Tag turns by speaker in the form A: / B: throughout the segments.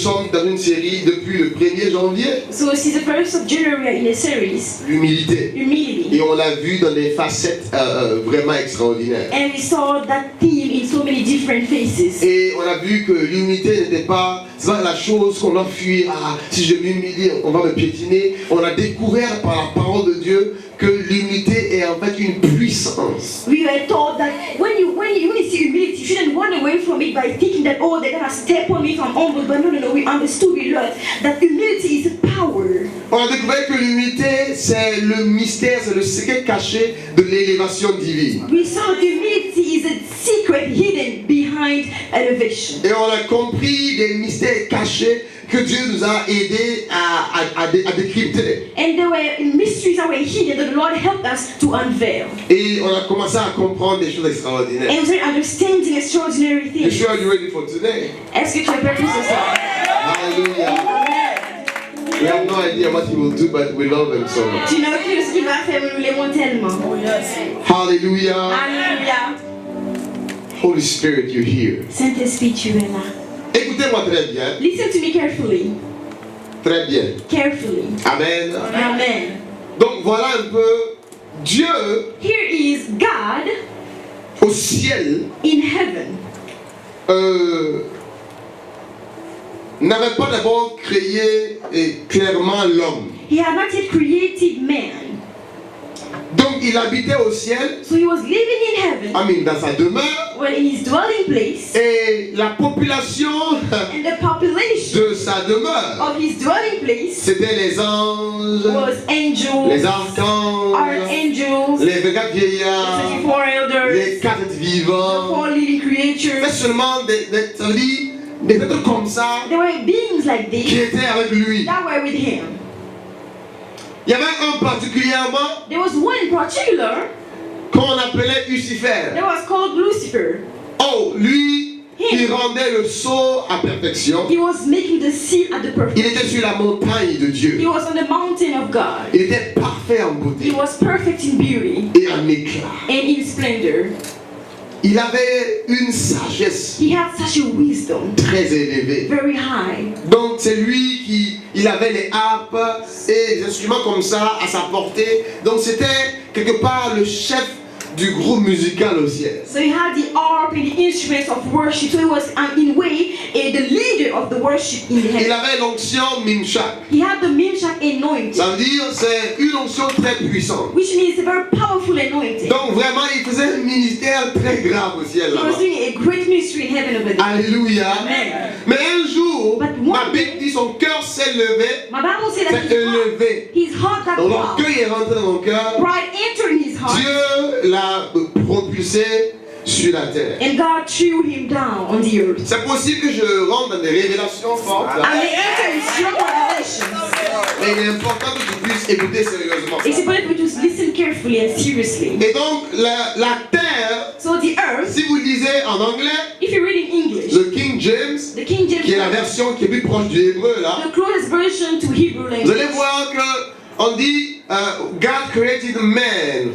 A: sommes dans une série depuis le 1er janvier.
B: So since the 1st of January we are in a series,
A: L'humilité.
B: humility.
A: Et on l'a vu dans des facettes vraiment extraordinaires.
B: And we saw that theme in so many different faces.
A: Et on a vu que l'humilité n'était pas, c'est pas la chose qu'on doit fuir. Ah, si je m'humilie, on va me piétiner. On a découvert par la parole de Dieu que l'humilité est en fait une puissance.
B: We were told that when you see humility, you shouldn't run away from it by thinking that, oh, they're gonna step on me if I'm humble. But no, we understood, we learned that humility is a power.
A: On a découvert que l'humilité, c'est le mystère, c'est le secret caché de l'élévation divine.
B: We saw humility is a secret hidden behind elevation.
A: Et on a compris des mystères cachés que Dieu nous a aidés à décrypter.
B: And there were mysteries that were hidden that the Lord helped us to unveil.
A: Et on a commencé à comprendre des choses extraordinaires.
B: And we started understanding extraordinary
A: You
B: things.
A: sure you're ready for today?
B: Est-ce que tu es prêt pour ce soir?
A: Hallelujah. We have no idea what he will do, but we love him so much.
B: Tu n'as aucune ce qu'il va faire, mais nous l'aimons tellement.
A: Hallelujah.
B: Alléluia.
A: Holy Spirit, you're here.
B: Saint-Esprit, tu es là.
A: Écoutez-moi très bien.
B: Listen to me carefully.
A: Très bien.
B: Carefully.
A: Amen.
B: Amen.
A: Donc voilà un peu Dieu
B: Here is God
A: au ciel.
B: in heaven.
A: N'avait pas d'abord créé clairement l'homme.
B: He had not yet created man.
A: Donc il habitait au ciel,
B: So he was living in heaven,
A: dans sa demeure,
B: well, in his dwelling place,
A: et la population
B: and the population
A: de sa demeure,
B: of his dwelling place
A: c'était les anges,
B: was angels,
A: les archanges,
B: archangels,
A: les 24
B: the
A: vieillards,
B: 24 elders,
A: les 4
B: the
A: vivants.
B: 4 living
A: C'est
B: creatures.
A: seulement ça veut dire, des êtres comme ça
B: There were beings like
A: qui
B: this
A: étaient avec lui.
B: that were with him.
A: Il y avait un particulièrement
B: There was one in particular
A: qu'on appelait Lucifer.
B: that was called Lucifer.
A: Oh, lui, il rendait le saut à perfection.
B: He was making the seal at the
A: Il
B: perfect.
A: était sur la montagne de
B: He
A: Dieu.
B: was on the mountain of God.
A: Il était parfait en beauté
B: He was perfect in beauty
A: et en éclat.
B: and in splendor.
A: Il avait une sagesse
B: He had such a wisdom,
A: très élevée.
B: very high.
A: Donc c'est lui il avait les harpes et des instruments comme ça à sa portée. Donc c'était quelque part le chef du groupe musical au ciel.
B: So he had the harp and the instruments of worship. So he was, in a way, the leader of the worship in the
A: Il
B: heaven.
A: avait l'onction Mimshak.
B: He had the Mimshak anointing,
A: Ça veut dire c'est une onction très puissante.
B: which means a very powerful anointing.
A: Donc vraiment il faisait un ministère très grave au ciel
B: He was
A: là-bas.
B: doing a great ministry in heaven over there.
A: Alléluia.
B: Amen.
A: Mais un jour,
B: But one
A: ma Bible dit son cœur s'est levé,
B: My Bible says that
A: s'est élevé.
B: his heart got proud.
A: L'orgueil est rentré dans mon cœur.
B: Pride entered his heart.
A: Dieu l'a propulsé sur la terre.
B: And God threw him down on the earth.
A: C'est possible que je rentre dans des révélations fortes,
B: And they entered in strong revelations.
A: mais il est important que tu puisses écouter sérieusement.
B: It's important for you to listen carefully and seriously.
A: Et donc, la terre,
B: So the earth,
A: si vous lisez en anglais,
B: if you read in English,
A: le King James,
B: the King James,
A: qui est la version qui est plus proche du hébreu, là,
B: the closest version to Hebrew
A: vous allez
B: language,
A: voir qu'on dit God created man,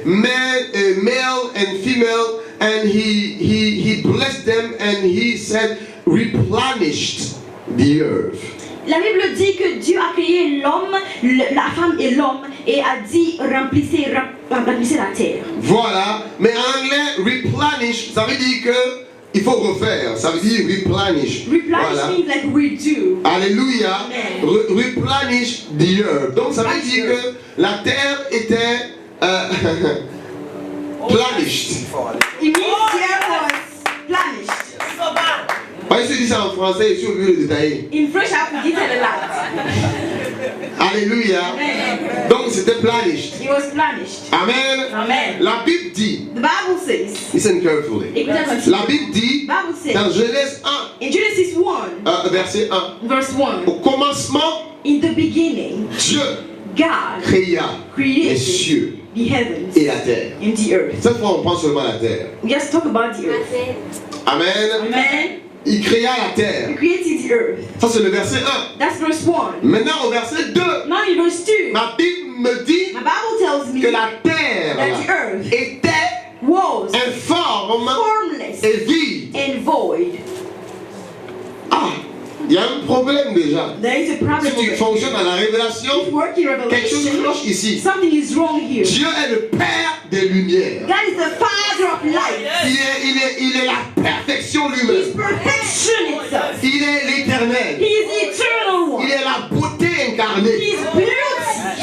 A: male and female, and he blessed them, and he said, replenished the earth.
B: la Bible dit que Dieu a créé l'homme, la femme et l'homme, et a dit remplissez la terre.
A: Voilà, mais en anglais, replenish, ça veut dire que il faut refaire, ça veut dire replenish.
B: Replenish
A: Voilà.
B: means like redo.
A: Alléluia.
B: Amen.
A: Replenish the earth. Donc ça veut dire que la terre était planished.
B: It means the earth was planished.
A: Pas si je dis ça en français, je suis obligé de détailler.
B: In French, I have to detail a lot.
A: Alléluia.
B: Amen.
A: Donc c'était planished.
B: It was planished.
A: Amen.
B: Amen.
A: La Bible dit,
B: The Bible says,
A: listen carefully.
B: écoutez
A: La
B: attentivement.
A: Bible dit
B: Bible says,
A: dans Genèse 1,
B: in Genesis 1,
A: verset 1,
B: verse 1,
A: au commencement,
B: in the beginning,
A: Dieu
B: God
A: créa les
B: created
A: cieux
B: the heavens
A: et la terre.
B: and the earth.
A: Cette fois, on prend seulement la terre.
B: We just talk about the earth.
A: Amen.
B: Amen.
A: Il créa la terre.
B: He created the earth.
A: Ça, c'est le verset 1.
B: That's verse 1.
A: Maintenant, au verset 2,
B: Now in verse 2,
A: ma Bible me dit
B: my Bible tells me
A: que la terre
B: that the earth
A: était
B: was
A: informe
B: formless
A: et vide.
B: and void.
A: Ah, il y a un problème déjà.
B: There is a problem.
A: Si tu fonctionnes dans la révélation,
B: If work in
A: quelque chose
B: revelation,
A: cloche ici.
B: something is wrong here.
A: Dieu est le Père des lumières.
B: God is the Father of light.
A: Il est la perfection
B: He's
A: lui-même.
B: perfection itself.
A: Il est l'éternel.
B: He is the eternal one.
A: Il est la beauté incarnée.
B: He is beauty.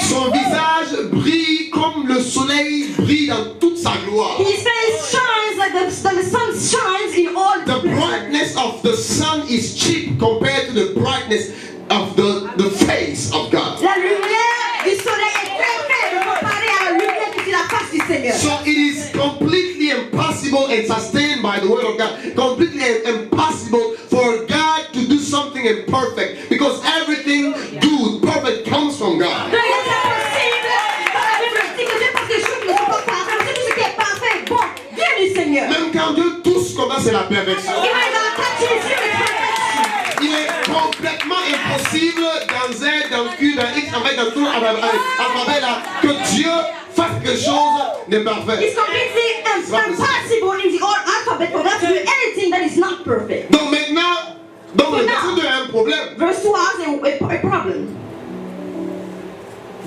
A: Son visage brille comme le soleil brille dans toute sa gloire.
B: His face shines like the sun shines in all
A: The brightness of the sun is cheap compared to the brightness of the face of God.
B: La lumière du soleil est très faible comparée à la lumière qui est sur la face du Seigneur.
A: So it is completely impossible and sustained by the word of God. Completely impossible for God to do something imperfect because everything good, perfect comes from God.
B: Donc, il est impossible dans la Bible dit que Dieu fasse des choses qui ne sont pas parfaites. Tout ce qui est parfait, bon, vient du Seigneur.
A: Même quand Dieu touche comme ça, c'est la perfection.
B: Even though touch is here, it's perfection.
A: Il est complètement impossible dans Z, dans Q, dans X, en fait dans tout l'alphabet là, que Dieu fasse quelque chose d'imparfait.
B: It's completely impossible in the old alphabet for God to do anything that is not perfect.
A: Donc maintenant, le verset 2 a un problème.
B: Verse 2 has a problem.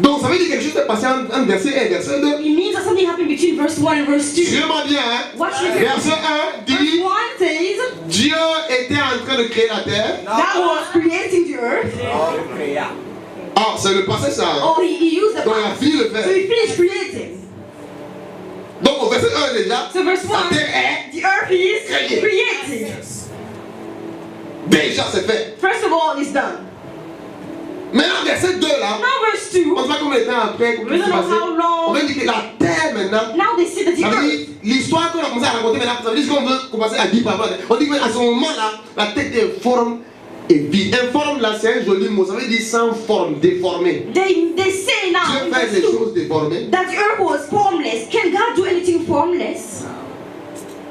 A: Donc ça veut dire quelque chose est passé entre verset 1 et verset 2.
B: It means that something happened between verse 1 and verse 2.
A: Suivez-moi bien, hein.
B: Watch this.
A: Verset 1
B: Verse
A: dit
B: 1 says,
A: Dieu était en train de créer la terre.
B: God was creating the earth.
A: Ah, c'est le passé ça. Hein?
B: Oh, he used the
A: Donc il a
B: past.
A: fini de
B: So
A: faire.
B: he finished creating.
A: Donc au verset 1 déjà,
B: So verse
A: la
B: 1,
A: terre est
B: the earth is created.
A: déjà c'est fait.
B: First of all, it's done.
A: Maintenant verset 2 là,
B: Now verse 2,
A: on ne sait pas combien de temps après, comment
B: we
A: ça
B: don't
A: s'est
B: know
A: passé.
B: how
A: On
B: long.
A: va dire que la terre maintenant,
B: Now they see that the
A: ça veut
B: earth,
A: dire l'histoire qu'on a commencé à raconter maintenant, ça veut dire ce qu'on veut commencer à dire par rapport. On dit qu'à ce moment-là, la tête est informe et vide. Informe là, c'est un joli mot, ça veut dire sans forme, déformé.
B: they say now
A: Dieu
B: in
A: fait
B: verse
A: des
B: 2
A: choses déformées.
B: that the earth was formless. Can God do anything formless?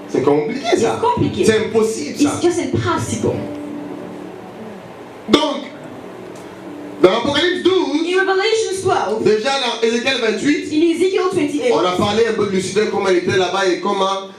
A: C'est compliqué ça.
B: It's complicated.
A: C'est impossible ça.
B: It's just impossible.
A: Donc, dans Apocalypse 12,
B: In Revelation 12,
A: déjà dans Ézéchiel 28,
B: in Ezekiel 28,
A: on a parlé un peu de Lucifer, comment il était là-bas et comment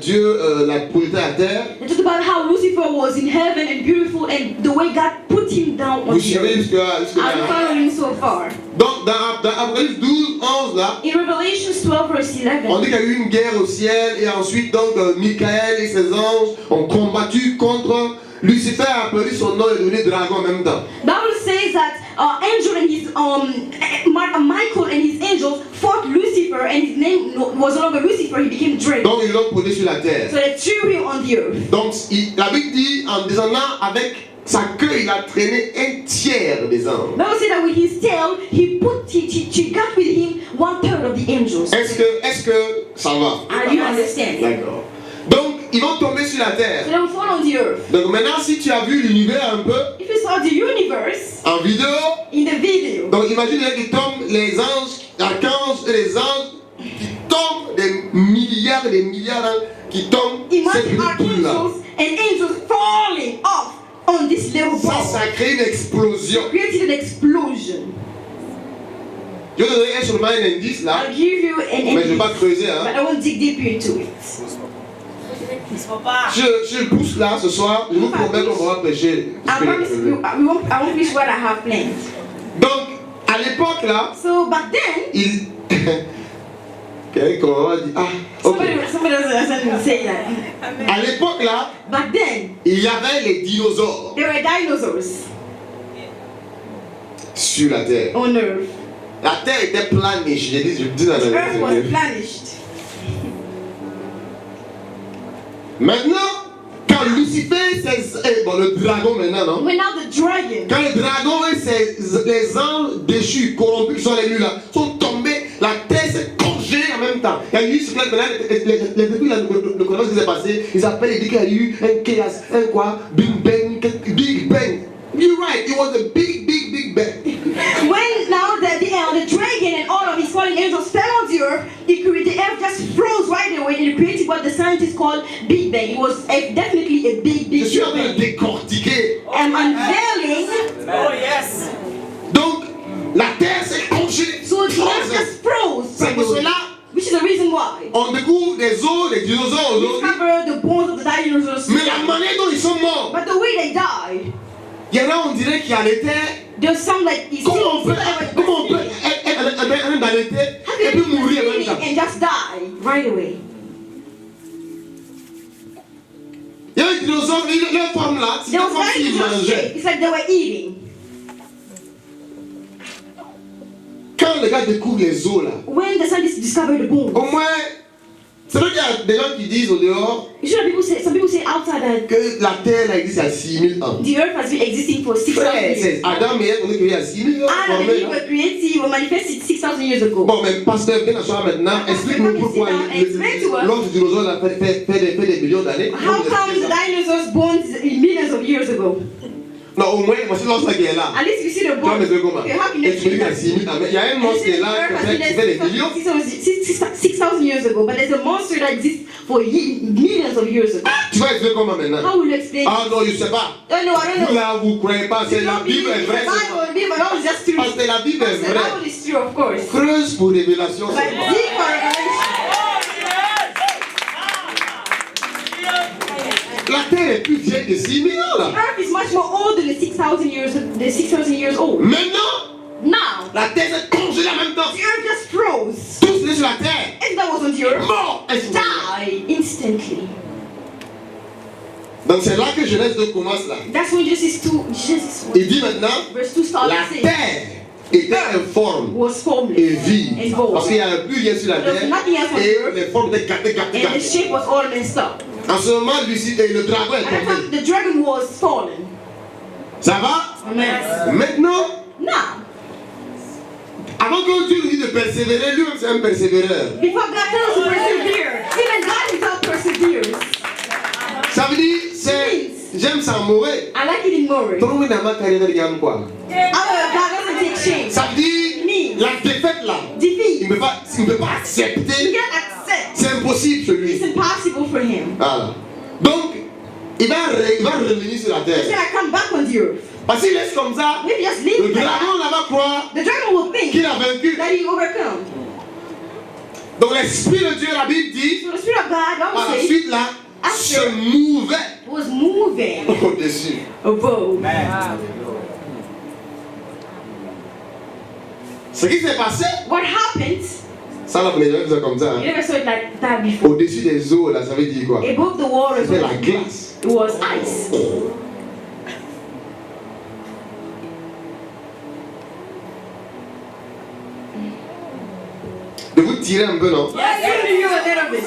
A: Dieu l'a posé à terre.
B: they talked about how Lucifer was in heaven and beautiful and the way God put him down on
A: Vous
B: the
A: suivez
B: earth.
A: jusque-là.
B: I'm following so far.
A: Donc, dans Apocalypse 12, 11, là,
B: In Revelation 12, verse
A: on
B: 11,
A: dit qu'il y a eu une guerre au ciel et ensuite, donc, Michael et ses anges ont combattu contre Lucifer, a perdu son nom et devenu dragon en même temps.
B: Bible says that angel and his Michael and his angels fought Lucifer, and his name was no longer Lucifer; he became Dragon.
A: Donc, ils l'ont posé sur la terre.
B: So they threw him on the earth.
A: Donc, la Bible dit, en descendant avec sa queue, il a traîné un tiers des anges.
B: Bible says that with his tail, he got with him 1/3 of the angels.
A: Est-ce que ça va?
B: Are you understanding?
A: D'accord. Donc, ils vont tomber sur la
B: So
A: terre.
B: they will fall on the earth.
A: Donc, maintenant, si tu as vu l'univers un peu
B: If you saw the universe
A: en vidéo,
B: in the video,
A: donc imagine qu'ils tombent, les anges, l'archange et les anges qui tombent, des milliards et des milliards qui tombent, cette
B: imagine
A: petite boule-là.
B: archangels and angels falling off on this little
A: Ça,
B: ball.
A: ça crée une explosion.
B: Created an explosion.
A: Je vais te donner seulement un indice là,
B: I'll give you an
A: mais je ne vais pas
B: indice,
A: creuser.
B: but
A: Hein.
B: I won't dig deep into it.
A: Je pousse là ce soir, je vous promets qu'on va prêcher.
B: I promise you, I won't finish what I have planned.
A: Donc, à l'époque là,
B: So back then,
A: il. Quelqu'un a dit, ah, ok.
B: somebody doesn't say that.
A: À l'époque là,
B: Back then,
A: il y avait les dinosaures
B: there were dinosaurs
A: sur la terre.
B: on Earth.
A: La terre était planiche, je dis dans
B: The
A: la
B: Earth was planished.
A: Maintenant, quand Lucifer, le dragon maintenant, non?
B: When now the dragon,
A: Quand le dragon et les anges déchus, corrompus, qui sont les nuls là, sont tombés, la terre s'est congelée en même temps. Il y a eu ce que les depuis ne connaissent ce qui s'est passé. Ils appellent, ils disent qu'il y a eu un chaos, un quoi, Big Bang, Big Bang. You're right, it was a big bang.
B: when now the dragon and all of his fallen angels fell on the earth, the earth just froze right away and it created what the scientists call Big Bang. It was definitely a big
A: Je suis en train de
B: bang.
A: décortiquer.
B: I'm unveiling.
C: Oh yes.
A: Donc, la terre s'est congelée.
B: So the earth just froze.
A: C'est pour cela
B: Which is the reason why.
A: on découvre des eaux la manière dont ils sont morts,
B: But the way they died,
A: il y en a, on dirait qu'il y a l'été.
B: there's some like you
A: Comment on peut être dans l'été et puis mourir en même temps?
B: and just die right away.
A: Il y a des dinosaures, leur forme là, c'est
B: There was
A: comme s'ils
B: dinosaur
A: mangeaient.
B: shape. It's like they were eating.
A: Quand les gars découvrent les os là,
B: When the scientists discovered the bones,
A: au moins, c'est vrai qu'il y a des gens qui disent au dehors
B: you know, some people say outside that
A: que la terre là existe à 6000 ans.
B: the earth has been existing for 6,000
A: Frère,
B: years.
A: c'est Adam et Ève, on est créés à 6000 ans.
B: Adam and
A: formés,
B: Eve
A: là.
B: were created, were manifested 6,000 years ago.
A: Bon, mais pasteur, viens asseoir maintenant. Explique-nous pourquoi l'autre dinosaure là fait des millions d'années.
B: How come the dinosaurs born millions of years ago?
A: Non, au moins, moi, c'est l'os là qui est là.
B: At least you see the
A: Tu vois,
B: bones.
A: mais c'est comment?
B: Okay, how can you
A: Et tu me dis qu'il y a 6000 ans. Mais il y a un monstre qui est là, qui fait des millions.
B: 6,000 years ago, but there's a monster that exists for millions of years ago.
A: Tu vas expliquer comment maintenant?
B: How will you explain?
A: Ah non, je ne sais pas.
B: Oh no, I don't
A: Vous
B: know.
A: là, vous ne croyez pas, c'est la Bible est vraie.
B: The Bible is just true.
A: Parce que la Bible est
B: The
A: vraie.
B: Bible is true, of course.
A: Creuse pour révélation.
B: But deep for revelation.
A: La terre est plus vieille de 6000 ans là.
B: Earth is much more older than 6,000 years old.
A: Maintenant,
B: Now,
A: la terre s'est congelée en même temps.
B: the earth just froze.
A: Tous les sur la terre.
B: If that was on the earth,
A: Mort.
B: die instantly.
A: Donc c'est là que Genèse 2 commence là.
B: That's when Genesis 1,
A: Il dit maintenant,
B: verse 2 started
A: la
B: saying,
A: terre était informe
B: was formless
A: et vive.
B: and void.
A: Parce qu'il n'y avait plus rien sur la
B: There was
A: terre.
B: nothing else on the
A: Et
B: earth,
A: les formes étaient gâtées.
B: and the shape was all messed up.
A: En ce moment, le dragon est
B: At that
A: tombé.
B: time, the dragon was fallen.
A: Ça va?
B: Amen.
A: Maintenant,
B: Now,
A: avant que Dieu nous dise de persévérer, lui-même c'est un persévéreur.
B: before God tells us to persevere, even God himself perseveres.
A: Ça veut dire, j'aime ça mauvais.
B: I like it in Murray.
A: Tout le monde dans ma carrière, il y a quoi?
B: God doesn't take shame.
A: Ça veut dire, la défaite là,
B: Defeat.
A: il ne peut pas
B: He
A: accepter.
B: can't accept.
A: C'est impossible chez
B: It's
A: lui.
B: impossible for him.
A: Voilà. Donc, il va revenir sur la
B: He's
A: terre.
B: gonna come back on the earth.
A: Parce qu'il laisse comme ça,
B: Maybe just
A: le
B: leave it like that.
A: dragon là va croire
B: The dragon will think
A: qu'il a vaincu.
B: that he overcome.
A: Donc l'Esprit de Dieu, la Bible dit,
B: So the Spirit of God, I
A: par la
B: would say,
A: suite là, se mouvait
B: was moving
A: au-dessus.
B: above.
A: Ce qui s'est passé,
B: What happened?
A: ça là, vous n'avez jamais vu ça comme ça.
B: You
A: Hein?
B: never saw it like that before.
A: Au-dessus des eaux, là, ça veut dire quoi?
B: Above the water,
A: C'était la glace.
B: it was ice.
A: De vous tirer un peu, non?
B: Yes, you a little bit.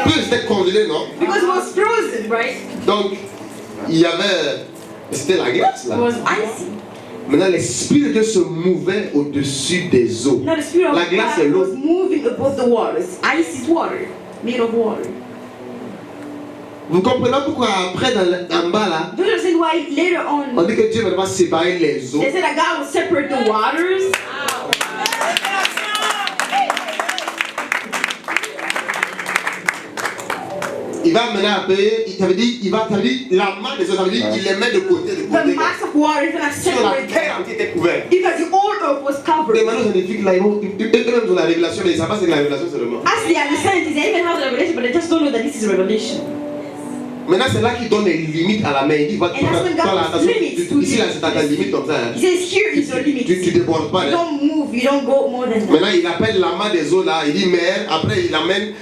A: Plus c'était congelé, non?
B: Because it was frozen, right?
A: Donc, il y avait. C'était la glace
B: It
A: là.
B: was icy.
A: Maintenant, l'Esprit de Dieu se mouvait au-dessus des eaux.
B: Now the Spirit of
A: La glace est
B: God
A: l'eau.
B: was moving above the waters. Ice is water, made of water.
A: Vous comprenez pourquoi après, en bas là,
B: Do you understand why later
A: on
B: on
A: dit que Dieu va devoir séparer les eaux.
B: they said that God will separate the waters?
A: Il va mener à payer, ça veut dire, ça veut dire, la main des eaux, ça veut dire qu'il les met de côté, de
B: The
A: côté.
B: mass of water is gonna
A: Sur la
B: separate
A: terre entière était couverte.
B: because the whole earth was
A: Les
B: covered.
A: manos scientifiques là, eux-mêmes ont la révélation, mais ils ne savent pas ce que la révélation seulement.
B: As they understand it, they even have the revelation, but they just don't know that this is revelation.
A: Maintenant, c'est là qu'il donne les limites à la main. Il dit,
B: And that's when God puts limits to
A: ici là, c'est à ta limite comme ça. Hein.
B: He says, here is your limit.
A: Tu débordes pas.
B: You
A: Hein.
B: don't move, you don't go more than that.
A: Maintenant, il appelle la main des eaux là, il dit mer, après il amène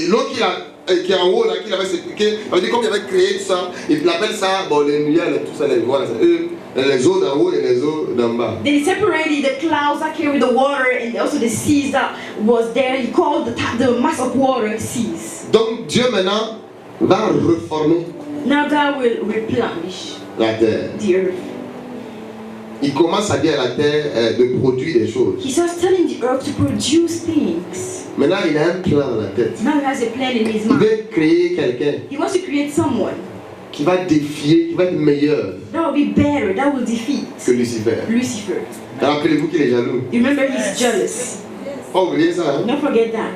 A: l'eau qui est en haut là, qu'il avait expliqué. On dit comme il avait créé tout ça, il appelle ça, bon, les nuages, tout ça, les voilà, les eaux d'en haut et les eaux d'en bas.
B: Then he separated the clouds that carried the water and also the seas that was there. He called the mass of water seas.
A: Donc Dieu maintenant va reformer
B: Now God will replenish
A: la terre.
B: the earth.
A: Il commence à dire à la terre de produire des choses.
B: He starts telling the earth to produce things.
A: Maintenant, il a un plan dans la tête.
B: Now he has a plan in his
A: Il
B: mind.
A: veut créer quelqu'un
B: He wants to create someone
A: qui va défier, qui va être meilleur
B: that will be better, that will defeat
A: que Lucifer.
B: Lucifer.
A: Rappelez-vous qu'il est jaloux.
B: You remember he's jealous.
A: Pas oublier ça. Hein?
B: Don't forget that.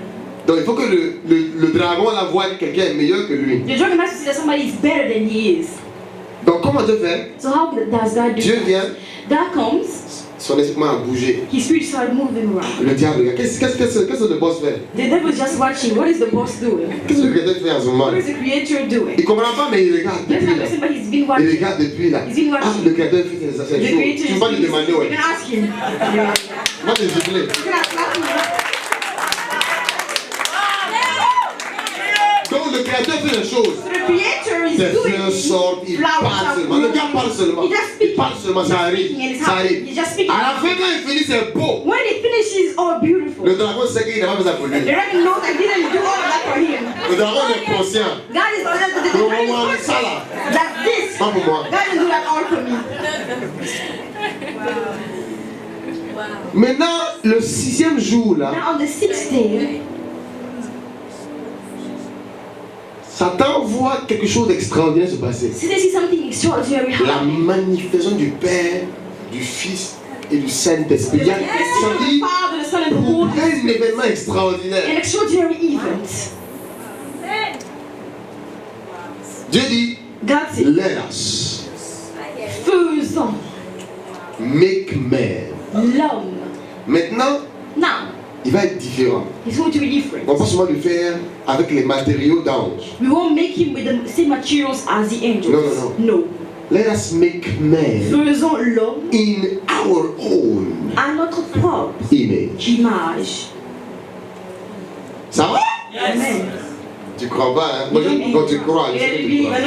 A: Donc il faut que le dragon là voit que quelqu'un est meilleur que lui.
B: The dragon has to see that somebody is better than he is.
A: Donc comment Dieu fait?
B: So how does God do
A: Dieu
B: that?
A: vient
B: God comes,
A: son esprit commence à bouger.
B: His spirit started moving around.
A: Le diable regarde. Qu'est-ce que le boss fait?
B: The devil is just watching. What is the boss doing?
A: Qu'est-ce que le créateur fait en ce moment?
B: What is the creator doing?
A: Il ne comprend pas, mais il regarde
B: Let's
A: depuis
B: not
A: là.
B: listen, but he's been
A: Il
B: watching.
A: regarde depuis là.
B: He's been watching.
A: Ah, le créateur fait ces
B: The
A: choses.
B: creator
A: Tu
B: is
A: ne vas pas lui demander,
B: You
A: ouais.
B: can ask him.
A: Va te gifler.
B: You can ask him.
A: Donc le créateur fait les choses.
B: So the creator is
A: Des
B: doing
A: fleurs sortent, il
B: flowers
A: parle
B: are
A: seulement. Le gars
B: growing.
A: parle seulement.
B: He just speaks.
A: Il parle seulement, ça arrive.
B: And it's
A: Ça
B: happening.
A: arrive.
B: He's just speaking.
A: À la fin, quand il finit, c'est beau.
B: When it finishes, all beautiful.
A: Le dragon sait qu'il n'a pas besoin pour
B: The
A: lui.
B: dragon knows I didn't do all of that for him.
A: Le dragon est conscient.
B: God is already the
A: Pour
B: dragon
A: moi,
B: is
A: ça là.
B: that this.
A: Pas pour moi.
B: God didn't do that all for me.
A: Maintenant, le 6e jour là,
B: Now on the 6th day,
A: Satan voit quelque chose d'extraordinaire se passer.
B: see they see something extraordinary
A: La
B: happening.
A: manifestation du Père, du Fils et du Saint-Esprit. Il y a, ça dit,
B: The Father, the Son, and the
A: pour
B: Holy Spirit.
A: un événement extraordinaire.
B: An extraordinary event.
A: Dieu dit,
B: God said,
A: let us
B: faisons
A: make man.
B: l'homme.
A: Maintenant,
B: Now,
A: il va être différent.
B: it's going to be different.
A: On va pas seulement le faire avec les matériaux d'ange.
B: We won't make him with the same materials as the angels.
A: No. Let us make man
B: Faisons l'homme
A: in our own
B: à notre propre
A: image.
B: image.
A: Ça va?
B: Amen.
A: Tu crois pas, hein? Moi, quand tu crois, je sais que tu crois.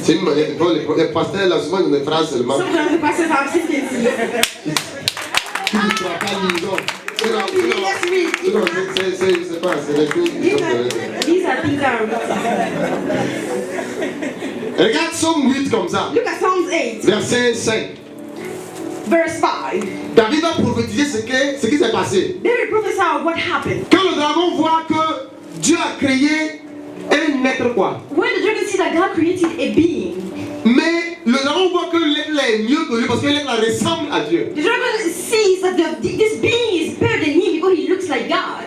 A: C'est une manière de croire. Les pasteurs, là, souvent, ils ont des phrases seulement.
B: Sometimes the pastors have sentences.
A: Tu ne crois pas, lisons.
B: Let's read.
A: C'est pas, c'est des choses qui sont données.
B: These are things that are written.
A: Regarde Somme 8 comme ça.
B: Look at Psalms 8,
A: Verset 5.
B: verse 5.
A: David va prophétiser ce qui s'est passé.
B: David prophesied what happened.
A: Quand le dragon voit que Dieu a créé un être quoi?
B: When the dragon sees that God created a being,
A: Mais le dragon voit que l'être là est mieux que lui parce que l'être là ressemble à Dieu.
B: the dragon sees that this being is better than him because he looks like God.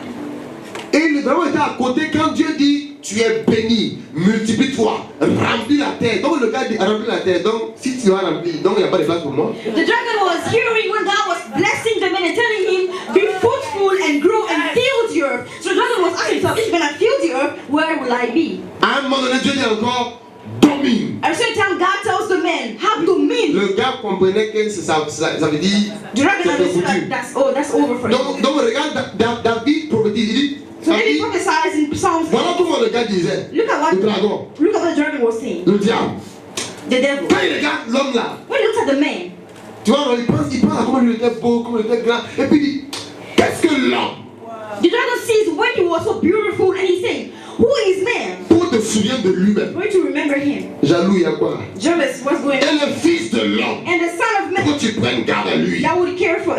A: Et le dragon était à côté quand Dieu dit tu es béni, multiplie-toi, remplis la terre. Donc le gars dit remplis la terre. Donc si tu vas remplir, donc il n'y a pas de place pour moi.
B: The dragon was hearing when God was blessing the man and telling him, be fruitful and grow and fill the earth. So the dragon was asking himself, if you're going to fill the earth, where will I be?
A: À un moment donné, Dieu dit encore domine.
B: At the same time, God tells the man, have dominion.
A: Le gars comprenait que ça veut dire
B: The dragon
A: c'est
B: understood
A: foutu.
B: that that's over for him.
A: Donc regarde, David prophétise, il dit,
B: So David prophesies in Psalms.
A: voilà comment le gars disait,
B: Look at
A: le dragon,
B: what the dragon was saying.
A: le diable.
B: The devil.
A: Quand il regarde l'homme là,
B: When he looks at the man,
A: tu vois, il pense à comment il était beau, comment il était grand, et puis il dit, qu'est-ce que l'homme?
B: the dragon sees when he was so beautiful and he's saying, who is man?
A: Pour te souvenir de lui-même.
B: For you to remember him.
A: Jaloux, il y a quoi?
B: Jealous, what's going
A: Et
B: on?
A: le fils de l'homme,
B: And the son of man
A: pour que tu prennes garde à lui.
B: that you would care for.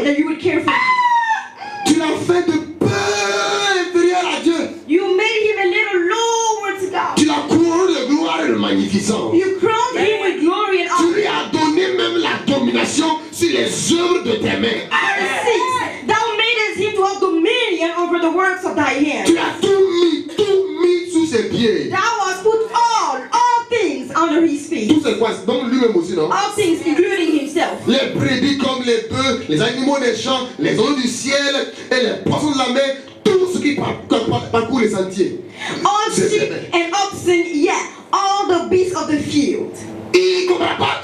A: Tu l'as fait de peu inférieur à Dieu.
B: You made him a little lower to God.
A: Tu l'as couronné de gloire et de magnificence.
B: You crowned him with glory and
A: Tu
B: honor.
A: lui as donné même la domination sur les œuvres de tes mains.
B: Verse 6. Thou madest him to have dominion over the works of thy hands.
A: Tu as tout mis sous ses pieds.
B: Thou hast put all things under his feet.
A: Tout c'est quoi? Donc lui-même aussi, non?
B: All things, including himself.
A: Les brebis comme les bœufs, les animaux des champs, les oiseaux du ciel et les poissons de la mer, tout ce qui parcourt les sentiers.
B: All sheep and oxen, yeah, all the beasts of the field.
A: Il ne comprend pas.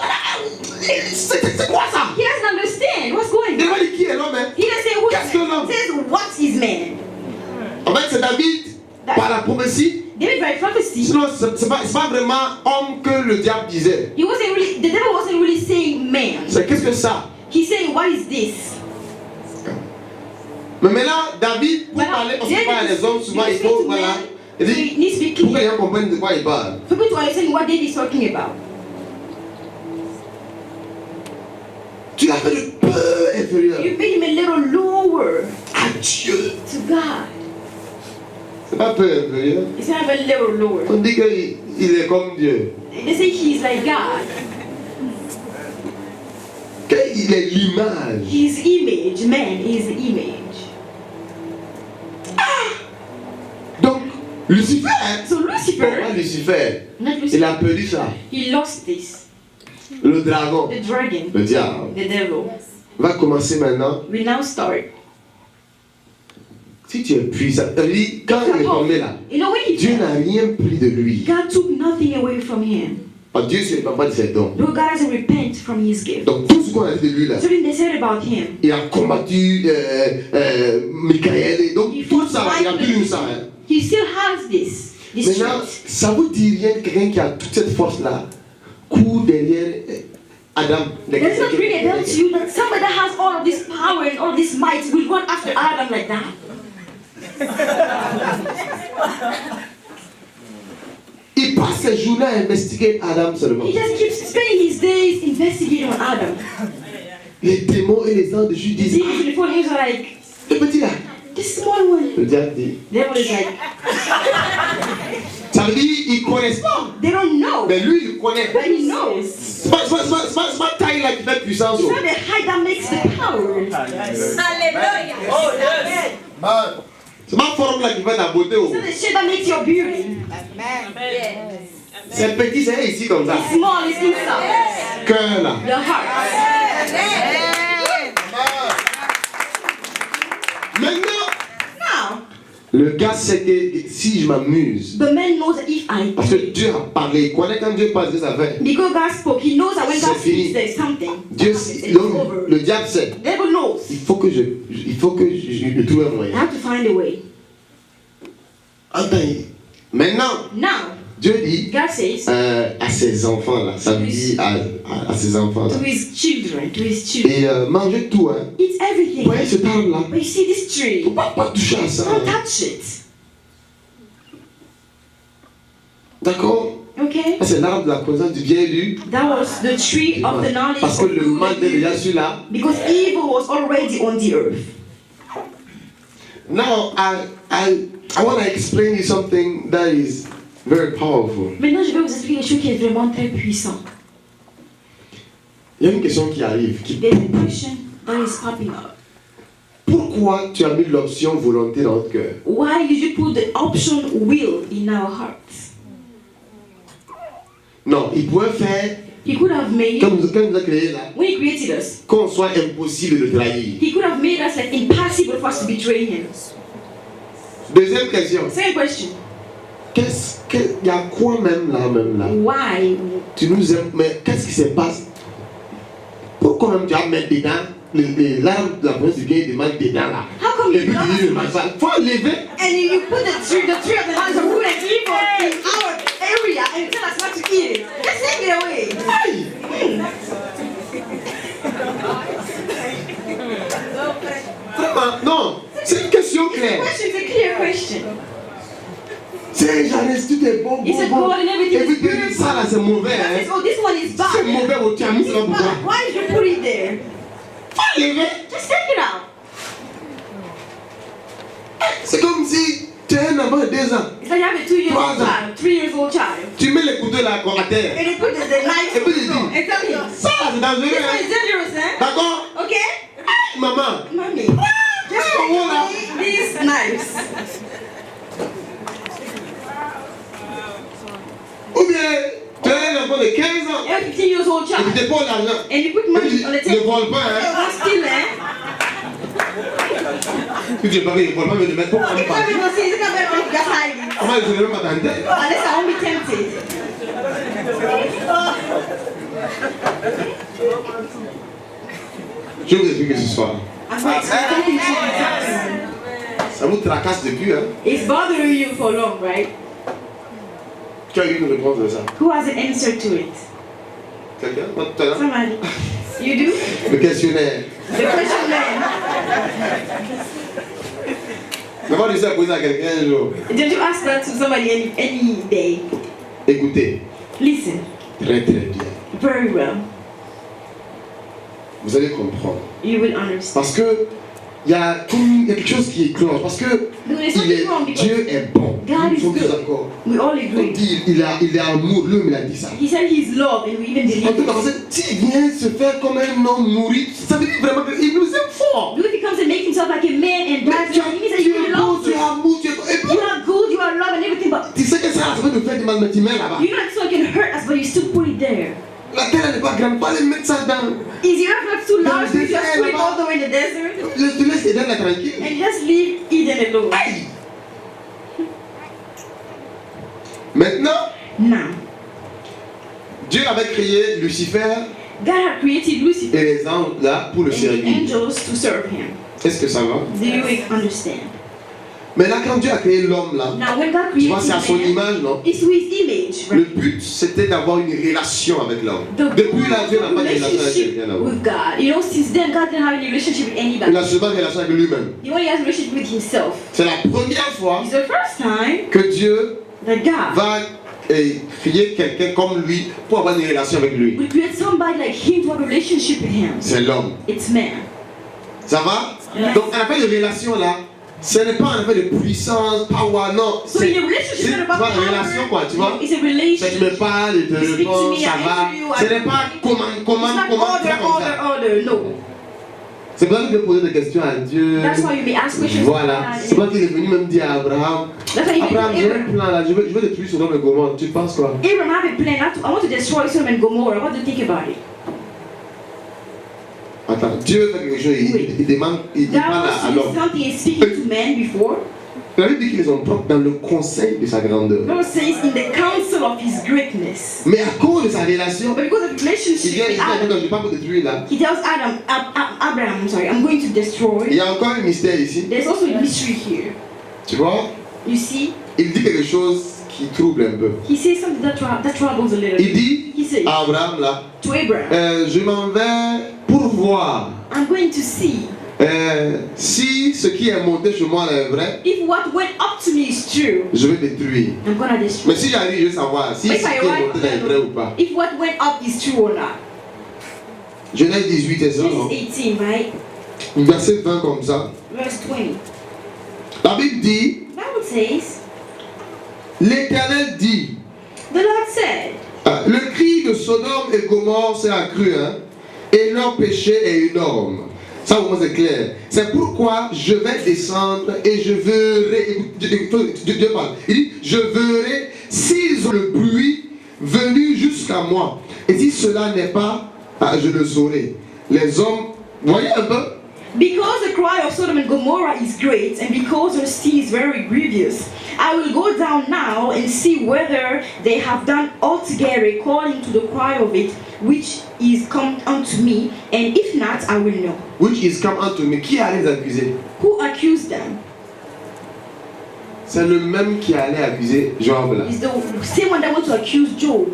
A: C'est quoi ça?
B: He doesn't understand what's going
A: Il
B: on.
A: va dire qui est l'homme, hein?
B: He doesn't say who
A: Qu'est-ce que l'homme?
B: He says, what is man?
A: En fait, c'est David, par la prophétie.
B: David by prophecy.
A: Sinon, c'est pas vraiment homme que le diable disait.
B: He wasn't really, the devil wasn't really saying man.
A: C'est qu'est-ce que ça?
B: He's saying, what is this?
A: Mais maintenant, David, pour parler, on ne parle les hommes, souvent il faut, voilà. Il
B: He
A: dit,
B: needs to be
A: pour que les
B: clear.
A: gens comprennent de quoi il parle.
B: For people to understand what David is talking about.
A: Tu l'as fait de peu inférieur
B: You made him a little lower
A: à Dieu.
B: to God.
A: C'est pas peu inférieur.
B: It's not a little lower.
A: On dit qu'il est comme Dieu.
B: They say he's like God.
A: Qu'il est l'image.
B: His image, man is the image.
A: Donc, Lucifer,
B: So
A: pas
B: Lucifer,
A: Lucifer,
B: not
A: il
B: Lucifer,
A: a perdu ça.
B: he lost this.
A: Le dragon,
B: The dragon,
A: le diable.
B: the devil.
A: va commencer maintenant.
B: We now start.
A: Si tu es puissant, quand il est tombé là,
B: You know, when he
A: Dieu
B: fell,
A: n'a rien pris de lui.
B: God took nothing away from him.
A: Dieu ne se répand pas de ses dons.
B: No, God doesn't repent from his gift.
A: Donc tout ce qu'on a dit de lui là,
B: Something they said about him.
A: il a combattu Michael et donc tout ça, il a plus ça. Hein.
B: He still has this
A: Maintenant,
B: strength.
A: ça vous dit rien que quelqu'un qui a toute cette force là court derrière Adam.
B: Does not ring a bell to you that somebody that has all of this power and all of this might will run after Adam like that?
A: Il passe ses journées à investiguer Adam seulement.
B: He just keeps spending his days investigating on Adam.
A: Les démons et les anges de Jude
B: The
A: disent,
B: demons and the fallen angels are like,
A: le petit là.
B: this small one.
A: Le diable dit,
B: The devil is like,
A: ça veut dire ils ne connaissent pas.
B: they don't know,
A: Mais lui, il connaît.
B: but he knows.
A: C'est pas taille là qui fait puissance.
B: It's not the height that makes the power.
C: Hallelujah. Oh, yes.
A: C'est pas forme là qui fait la beauté.
B: It's not the shape that makes your beauty.
A: C'est petit, c'est ici comme ça.
B: It's small, it's inside.
A: Cœur là.
B: The heart.
A: Maintenant,
B: Now,
A: le gars sait que si je m'amuse,
B: the man knows that if I
A: parce que Dieu a parlé, il connaît quand Dieu parle de ça fait.
B: because God spoke, he knows that when God
A: C'est fini.
B: speaks, there's something.
A: Dieu,
B: It's over.
A: le diable sait.
B: The devil knows.
A: Il faut que je trouve un
B: I
A: moyen.
B: have to find a way.
A: Attends, maintenant,
B: Now,
A: Dieu dit
B: God says
A: à ses enfants là, ça veut dire à ses enfants là.
B: to his children,
A: Et mangez tout, hein.
B: eat
A: Vous
B: everything.
A: voyez ce arbre là?
B: But you see this tree,
A: Faut pas toucher à ça.
B: don't
A: Hein.
B: touch it.
A: D'accord?
B: Okay?
A: C'est l'arbre de la connaissance du bien et du
B: That was the tree of the knowledge
A: parce
B: of
A: que le
B: good
A: mal
B: and
A: était déjà
B: evil.
A: sur là.
B: Because evil was already on the earth.
A: Now I want to explain you something that is very powerful.
B: Maintenant, je vais vous expliquer quelque chose qui est vraiment très puissant.
A: Il y a une question qui arrive.
B: There's a question that is popping up.
A: Pourquoi tu as mis l'option volonté dans notre cœur?
B: Why did you put the option will in our hearts?
A: Non, il pouvait faire
B: He could have made,
A: quand il nous a créé là,
B: when he created us,
A: qu'on soit impossible de trahir.
B: he could have made us like impossible for us to betray him.
A: Deuxième question.
B: Second question.
A: Il y a quoi même là?
B: Why?
A: Tu nous aimes, mais qu'est-ce qui se passe? Pourquoi même tu vas mettre dedans l'arbre de la promesse du bien et demande dedans là?
B: How come
A: Et
B: you
A: puis tu dis
B: love
A: ne mange pas. Faut enlever.
B: and you put the tree of the knowledge of good and evil in our area and tell us not to eat it? Just take it away.
A: Aïe! Vraiment, non, c'est une question claire.
B: Question is a clear question.
A: C'est Janès, tout est bon,
B: It's a
A: bon, bon.
B: God and everything
A: Et puis
B: is
A: tu dis ça là c'est mauvais.
B: God
A: Hein?
B: says, oh, this one is
A: C'est
B: bad.
A: mauvais, oh, tu as mis ça
B: It's
A: pourquoi?
B: bad. Why did you put it there?
A: Faut enlever.
B: Just take it out.
A: C'est comme si tu as un enfant de 2 ans.
B: It's like you have a 2-year-old
A: Brother.
B: child, 3-year-old child,
A: Tu mets les couteaux là à terre.
B: and you put the knife
A: Et puis
B: on
A: tu
B: the floor
A: dis,
B: and tell him,
A: ça là c'est dangereux.
B: this one
A: Hein?
B: is dangerous, eh?
A: D'accord?
B: Okay?
A: Aïe, maman.
B: Mommy, just
A: Oh, voilà.
B: take these knives.
A: Ou bien tu as un enfant de 15 ans.
B: A 15-year-old
A: Et tu
B: child,
A: déposes l'argent.
B: and you put
A: Et
B: money
A: puis
B: on the
A: tu ne
B: table.
A: voles pas. Hein?
B: Don't steal, eh?
A: Tu dis, papa, il ne vole pas, mais ne mets pas
B: No,
A: en
B: the
A: pas.
B: government don't say it's not better just hide it.
A: Comment je ne vais pas tenter?
B: Unless I won't be tempted.
A: Je vous explique ce soir.
B: I'm going to explain to you something.
A: Ça vous tracasse depuis, hein?
B: It's bothering you for long, right?
A: Qui a eu une réponse de ça?
B: Who has an answer to it?
A: Quelqu'un? Moi, tout à l'heure?
B: Somebody. You do?
A: Le questionnaire.
B: The question man.
A: D'abord, je sais poser à quelqu'un un jour.
B: Did you ask that to somebody any day?
A: Écoutez,
B: Listen,
A: très très bien.
B: very well.
A: Vous allez comprendre.
B: You will understand.
A: Parce que il y a quelque chose qui est cloche. Parce que Dieu est bon.
B: God
A: Nous
B: is
A: sommes tous
B: good.
A: d'accord.
B: We all
A: On
B: agree.
A: dit il est amour. L'homme il a dit ça.
B: He said he's love and we even
A: En tout
B: believe
A: cas,
B: it.
A: parce que s'il vient se faire comme un homme mourir, ça veut dire vraiment qu'il nous aime fort.
B: If he comes and makes himself like a man and
A: Mais
B: dies, it means that he really
A: beau,
B: loves
A: tu es
B: us.
A: amour, tu es... Et puis,
B: You are good, you are love and everything, but
A: tu sais que ça va nous faire du mal, mais tu mets là-bas.
B: you know that so it can hurt us, but you still put it there.
A: la terre n'est pas grande, pas les mettre ça dans.
B: Is the earth not too large to just put it all the way in the desert?
A: Je te laisse Eden là tranquille.
B: And just leave Eden alone.
A: Aïe. Maintenant,
B: Now,
A: Dieu avait créé Lucifer
B: God had created Lucifer
A: et les anges là pour le
B: and the
A: servir.
B: angels to serve him.
A: Est-ce que ça va?
B: Do you understand?
A: Mais là, quand Dieu a créé l'homme là,
B: Now, when God
A: tu vois, c'est à son
B: created man,
A: image, non?
B: it's to his image.
A: Le
B: Right?
A: but, c'était d'avoir une relation avec l'homme.
B: The
A: Depuis là, Dieu n'a pas de relation avec
B: relationship
A: quelqu'un là.
B: with God. You know, since then, God didn't have any relationship with
A: Il
B: anybody.
A: a seulement une relation avec lui-même.
B: He only has a relationship with himself.
A: C'est la première fois
B: It's the first time
A: que Dieu
B: that God
A: va créer quelqu'un comme lui pour avoir une relation avec lui.
B: will create somebody like him to have a relationship with him.
A: C'est l'homme.
B: It's man.
A: Ça va?
B: Yes.
A: Donc, un affaire de relation là, ce n'est pas un affaire de puissance, power, non.
B: So
A: C'est
B: in a relationship, it's not
A: tu
B: about
A: vois, une relation quoi, tu vois?
B: It's a
A: Ça, tu
B: relationship.
A: me parles, je te
B: You speak to
A: réponds,
B: me,
A: ça
B: I
A: va.
B: answer you,
A: Ce n'est pas comment,
B: It's not
A: c'est pas comme ça.
B: order. No.
A: C'est pour ça que tu peux poser des questions à Dieu.
B: That's why you may ask questions.
A: Voilà. C'est pour ça qu'il est venu même dire à Abraham.
B: That's why you
A: Abraham,
B: may
A: j'ai
B: tell
A: un plan là, je veux détruire Sodome et Gomorrhe. Tu penses quoi?
B: Abraham have a plan. I want to destroy Sodom and Gomorrah. What do you think about it?
A: Attends, Dieu fait quelque chose, il demande, il parle à
B: God was
A: l'homme.
B: doing something and speaking to man before.
A: La Bible dit qu'ils sont propres dans le conseil de sa grandeur.
B: God says in the counsel of his greatness.
A: Mais à cause de sa relation,
B: But because of the
A: il
B: relationship
A: vient, il
B: with
A: dit, attends,
B: Adam,
A: je ne vais pas vous détruire là.
B: he tells Abraham, I'm sorry, I'm going to
A: Il
B: destroy.
A: y a encore un mystère ici.
B: There's also a mystery here.
A: Tu vois?
B: You see,
A: Il dit quelque chose qui trouble un peu.
B: he says something that troubles a little
A: Il
B: bit.
A: dit
B: He says
A: à Abraham là,
B: to Abraham,
A: je m'en vais pour voir
B: I'm going to see
A: si ce qui est monté chez moi là est vrai,
B: if what went up to me is true.
A: je vais détruire.
B: I'm gonna destroy.
A: Mais si j'arrive, je vais savoir si ce
B: If
A: qui
B: I
A: est monté là est vrai ou
B: arrive,
A: pas.
B: if what went up is true or not.
A: Genèse 18 et ça, non?
B: Genesis 18, right?
A: Verset 20 comme ça.
B: Verse 20.
A: La Bible dit,
B: Bible says,
A: l'Éternel dit,
B: the Lord said,
A: le cri de Sodome et Gomorrhe s'est accru, hein, et leur péché est énorme. Ça au moins c'est clair. C'est pourquoi je vais descendre et je verrai. Dieu parle. Il dit, je verrai s'ils ont le bruit venu jusqu'à moi. Et si cela n'est pas, je le saurai. Les hommes, voyez un peu.
B: because the cry of Sodom and Gomorrah is great, and because their sin is very grievous, I will go down now and see whether they have done altogether according to the cry of it, which is come unto me, and if not, I will know.
A: Which is come unto me. Qui allait les accuser?
B: Who accused them?
A: C'est le même qui allait accuser Job là.
B: Is the same one that went to accuse Job.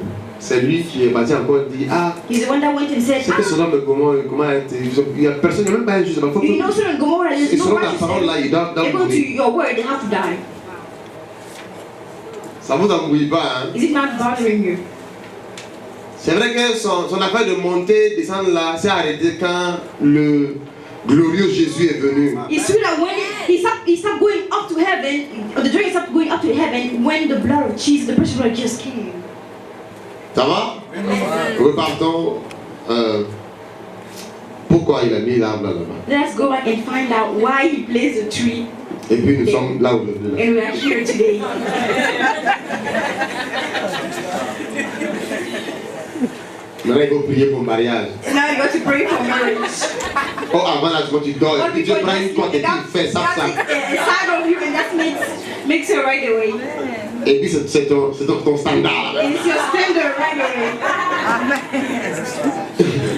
A: C'est lui qui est parti encore dire,
B: He's the one that went and said,
A: c'était Sodome et Gomorrhe, comment il n'y a personne, il n'y a même pas un juge.
B: you know Sodom and Gomorrah, there's
A: Et
B: no
A: selon ta parole là,
B: righteousness.
A: ils doivent
B: According to
A: mourir.
B: your word, they have to die.
A: Ça vous embrouille pas, hein?
B: Is it not bothering you?
A: C'est vrai que son affaire de monter, descendre là, s'est arrêté quand le glorieux Jésus est venu.
B: It's true that when he stopped going up to heaven, or the dragon stopped going up to heaven when the blood of Jesus, the precious blood just came.
A: Ça va? Repartons. Pourquoi il a mis l'arbre là-bas?
B: Let's go back and find out why he placed the tree,
A: Et puis nous sommes là aujourd'hui. Là.
B: and we are here today.
A: Maintenant, il faut prier pour le mariage.
B: Now you got to pray for marriage.
A: Oh, avant là, tu dors. Et puis Dieu prend une porte et puis il fait ça, ça.
B: That's a side of you, and that makes it right away.
A: Et puis c'est ton standard.
B: And it's your standard right away.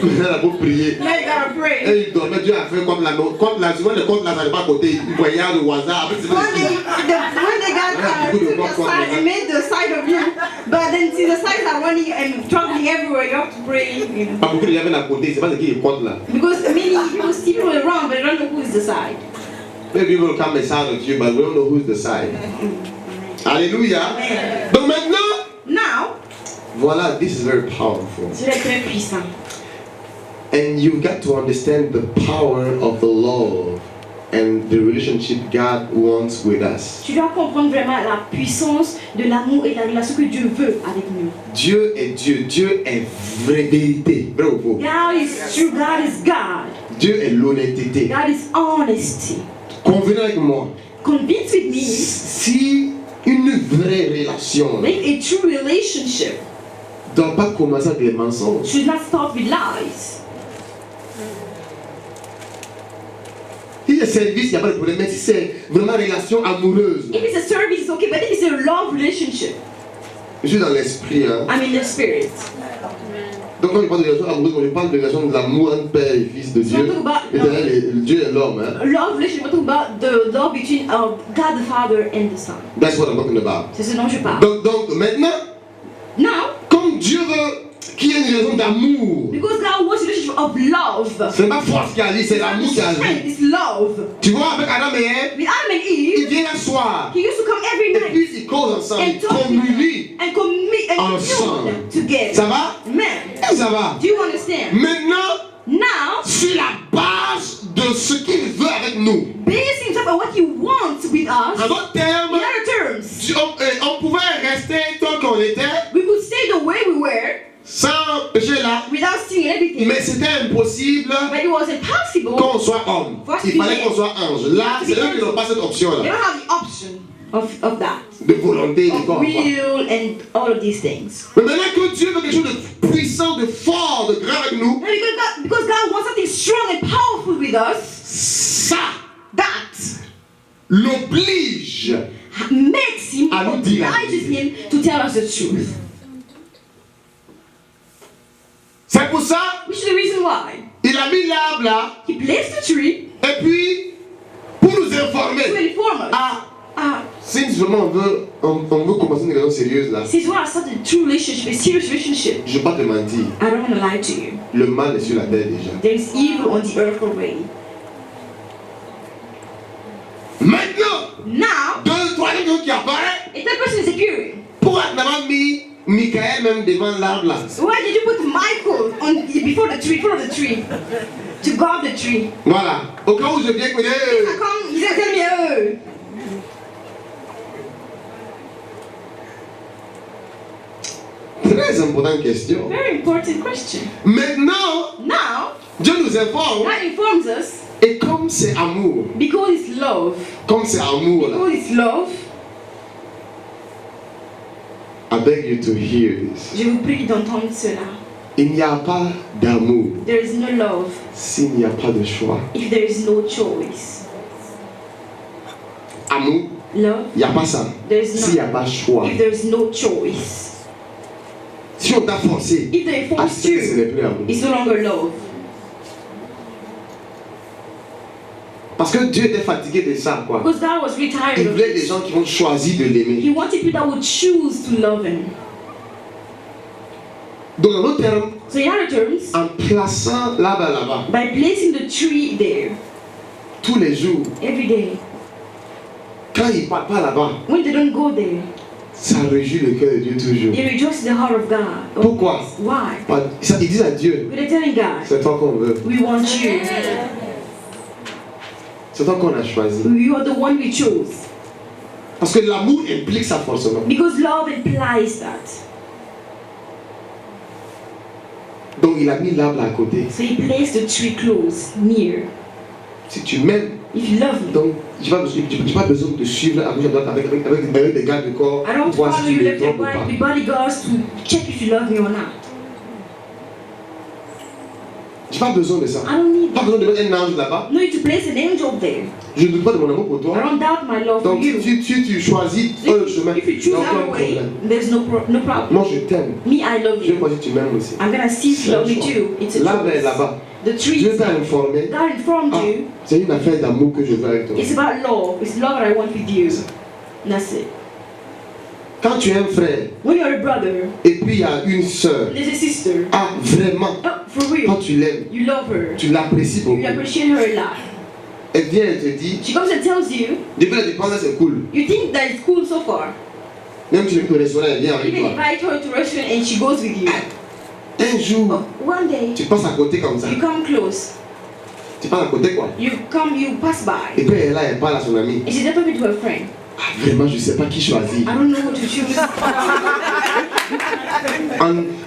A: Maintenant, il faut prier.
B: Now you gotta pray.
A: Et il dormait, Dieu a fait comme la note. Quand le compte là, ça n'est pas à côté. Il voyait au hasard. Après, c'est pas
B: When they got to the side and made the side of you, but then see the sides are running and traveling everywhere. You have to pray, you know.
A: pas beaucoup de gens à côté. C'est pas ce qui est compte là.
B: Because many people see people around, but they don't know who is the side.
A: Maybe people come inside of you, but we don't know who's the side. Alléluia. Donc maintenant,
B: Now,
A: voilà, this is very powerful.
B: c'est très puissant.
A: And you've got to understand the power of the love and the relationship God wants with us.
B: Tu dois comprendre vraiment la puissance de l'amour et de la relation que Dieu veut avec nous.
A: Dieu est Dieu. Dieu est vraie vérité. Vrai ou faux?
B: God is true. God is God.
A: Dieu est l'honnêteté.
B: God is honesty.
A: Convenez avec moi.
B: Convince with me,
A: Si une vraie relation
B: make a true relationship
A: ne doit pas commencer avec les mensonges.
B: should not start with lies.
A: Si c'est service, il n'y a pas de problème. Mais si c'est vraiment une relation amoureuse,
B: If it's a service, it's okay, but if it's a love relationship,
A: je suis dans l'esprit. Hein.
B: I'm in the spirit.
A: Donc quand je parle de relation amoureuse, je parle de relation de l'amour entre Père et Fils de Dieu. Et derrière Dieu et l'homme. Hein.
B: Love relationship, we're talking about the love between God the Father and the Son.
A: That's what I'm talking about.
B: C'est ce dont je parle.
A: Donc maintenant,
B: Now,
A: comme Dieu veut qu'il y ait une raison d'amour,
B: because God wants a relationship of love.
A: c'est pas force qui agit, c'est l'amour qui agit.
B: It's love.
A: Tu vois, avec Adam et Ève,
B: With Adam and
A: il
B: Eve,
A: vient un soir.
B: he used to come every
A: Et
B: night
A: puis ils causent ensemble,
B: and
A: ils
B: talk
A: communient.
B: and commit and
A: Ensemble.
B: commune together.
A: Ça va?
B: Man,
A: Et ça va.
B: do you understand?
A: Maintenant,
B: Now,
A: sur la base de ce qu'il veut avec nous,
B: based himself on what he wants with us,
A: en d'autres
B: in
A: termes,
B: other terms,
A: on pouvait rester tel qu'on était,
B: we could stay the way we were
A: sans péché là,
B: without seeing everything.
A: mais c'était impossible
B: But it was impossible.
A: qu'on soit homme. Il fallait qu'on soit ange. Là, c'est eux qui n'ont pas cette
B: They
A: option-là,
B: don't have the option of that.
A: de volonté, de
B: Of
A: corps.
B: will and all of these things.
A: Mais maintenant que Dieu veut quelque chose de puissant, de fort, de grand avec nous,
B: And because God wants something strong and powerful with us,
A: ça
B: that
A: l'oblige.
B: makes him,
A: À nous dire la
B: obliges him to tell us the truth.
A: C'est pour ça,
B: Which is the reason why
A: il a mis l'arbre là,
B: he placed the tree
A: et puis, pour nous
B: to
A: informer,
B: inform us.
A: si vraiment on veut commencer une relation sérieuse là,
B: Since we are such a true relationship, a serious relationship,
A: je ne vais pas te mentir,
B: I don't want to lie to you.
A: le mal est sur la terre déjà.
B: There is evil on the earth already.
A: Maintenant,
B: Now,
A: deux, troisième chose qui apparaît,
B: a third person is appearing.
A: pourquoi tu n'as pas mis Michael même devant l'arbre là?
B: Why did you put Michael on before the tree, in front of the tree, to guard the tree?
A: Voilà, au cas où je viens que
B: How come he's gonna tell me,
A: très importante question.
B: Very important question.
A: Maintenant,
B: Now,
A: Dieu nous informe,
B: that informs us
A: et comme c'est amour,
B: because it's love.
A: comme c'est amour là,
B: Because it's love,
A: I beg you to hear this.
B: je vous prie d'entendre cela.
A: Il n'y a pas d'amour
B: There is no love
A: s'il n'y a pas de choix.
B: if there is no choice.
A: Amour,
B: Love,
A: il n'y a pas ça.
B: there is
A: S'il n'y a
B: no.
A: pas choix.
B: If there is no choice.
A: Si on t'a forcé,
B: If they
A: à
B: force
A: ce que ce
B: you,
A: n'est plus amour.
B: it's no longer love.
A: Parce que Dieu était fatigué de ça, quoi.
B: Because God was really tired
A: Il
B: of
A: voulait des
B: this.
A: gens qui vont choisir de l'aimer.
B: He wanted people that would choose to love him.
A: Donc, en d'autres termes,
B: So in other terms,
A: en plaçant là-bas, là-bas,
B: by placing the tree there
A: tous les jours,
B: every day,
A: quand il ne part pas là-bas,
B: when they don't go there,
A: ça réjouit le cœur de Dieu toujours.
B: it rejoices the heart of God.
A: Pourquoi?
B: Why?
A: Ils disent à Dieu,
B: But they're telling God,
A: c'est toi qu'on veut.
B: we want you.
A: C'est toi qu'on a choisi.
B: You are the one we chose.
A: Parce que l'amour implique ça forcément.
B: Because love implies that.
A: Donc il a mis l'arbre à côté.
B: So he placed the tree close, near.
A: Si tu m'aimes,
B: If you love me,
A: donc j'ai pas besoin de te suivre à gauche à droite avec des gardes de corps
B: I don't
A: pour voir
B: follow
A: si
B: you
A: tu les
B: left and
A: trompes ou pas.
B: right with bodyguards to check if you love me or not.
A: J'ai pas besoin de ça.
B: I don't need
A: Pas
B: that.
A: besoin de mettre un ange là-bas.
B: No need to place an angel there.
A: Je ne doute pas de mon amour pour
B: I
A: toi.
B: don't doubt my love for
A: Donc
B: you.
A: si tu choisis un chemin,
B: If you
A: il
B: choose
A: n'y a aucun
B: our way,
A: problème.
B: there's no problem.
A: Moi je t'aime.
B: Me, I love
A: Je vais
B: you.
A: voir si tu m'aimes aussi.
B: I'm gonna see if you love me too. It's a
A: L'arbre est
B: choice.
A: là-bas.
B: The tree
A: Dieu
B: is
A: t'a informé.
B: God informed
A: Ah,
B: you.
A: c'est une affaire d'amour que je veux avec toi.
B: It's about love. It's love that I want with you. That's it.
A: Quand tu es un frère
B: When you're a brother,
A: et puis il y a une sœur,
B: there's a sister.
A: ah vraiment,
B: Oh, for
A: quand
B: real.
A: tu l'aimes,
B: You love her.
A: tu l'apprécies beaucoup.
B: You appreciate her a lot.
A: Elle vient et te dit,
B: She comes and tells you,
A: depuis la dépendance c'est cool.
B: you think that it's cool so far.
A: Même si tu l'invites au restaurant, elle vient avec
B: Even
A: toi.
B: invite her to a restaurant and she goes with you.
A: Un jour,
B: Oh, one day,
A: tu passes à côté comme ça.
B: you come close.
A: Tu passes à côté quoi.
B: You pass by.
A: Et puis elle est là, elle parle à son ami.
B: And she's there talking to her friend.
A: Ah vraiment, je sais pas qui choisir.
B: I don't know what to choose.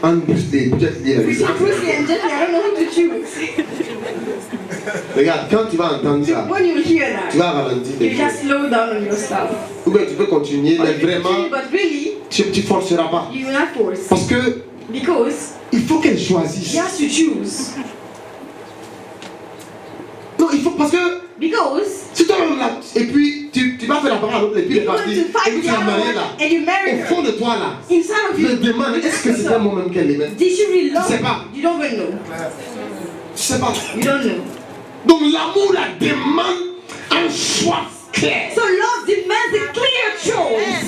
A: En plus des peut-être liés avec ça.
B: Brucey and Jeffrey, I don't know who to choose.
A: Regarde, quand tu vas entendre ça,
B: When you hear
A: tu
B: that,
A: vas ralentir tes
B: you
A: choses.
B: just slow down on your stuff.
A: Ou bien tu peux continuer, mais vraiment,
B: But really,
A: tu ne forceras pas.
B: you will not force.
A: Parce que
B: Because
A: il faut qu'elle choisisse.
B: she has to choose.
A: Non, il faut parce que
B: Because
A: si toi-même là, et puis tu vas faire la parole à l'autre, et puis il est
B: you're
A: parti,
B: going to
A: et
B: fight
A: puis tu
B: the
A: l'as
B: other
A: marié
B: one
A: là,
B: and you marry
A: au
B: her.
A: fond de toi là,
B: Inside of
A: je me
B: you,
A: demande, est-ce que c'était moi-même qu'elle aimait?
B: did she really love
A: Tu sais pas.
B: you? You don't even know.
A: Je sais pas.
B: You don't know.
A: Donc l'amour la demande un choix clair.
B: So love demands a clear choice.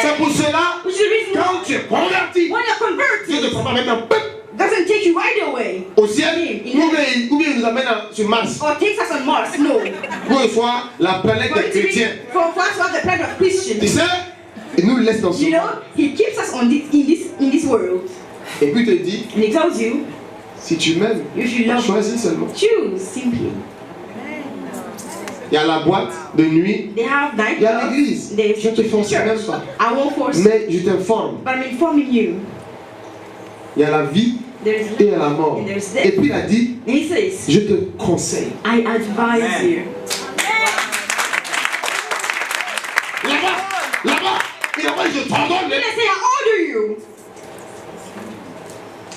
A: C'est pour cela,
B: Which is the reason
A: quand
B: why
A: tu es converti,
B: when you're
A: Dieu te
B: converted,
A: prend pas mettre un peu
B: doesn't take you right away
A: au ciel, ou bien il nous amène sur Mars.
B: or takes us on Mars. No.
A: Pour une fois, la planète
B: For
A: des
B: it to be,
A: chrétiens.
B: for us to have the planet of
A: Tu
B: Christians.
A: sais, il nous laisse dans ce
B: You
A: monde.
B: know, He keeps us on in this world.
A: Et puis il te dit,
B: And He tells you,
A: si tu m'aimes,
B: you should love me.
A: choisis seulement.
B: Choose simply.
A: Il y a la boîte de nuit,
B: They have night
A: il y a
B: clubs,
A: l'église.
B: there's
A: Je te
B: church.
A: force même pas.
B: I won't force you,
A: Mais je t'informe.
B: but I'm informing you.
A: Il y a la vie
B: There's
A: et il y a la mort.
B: and there's
A: Et
B: death.
A: puis il a dit,
B: And He says,
A: je te conseille.
B: I advise you.
A: Là-bas, il a dit, je t'ordonne.
B: When I say I order you,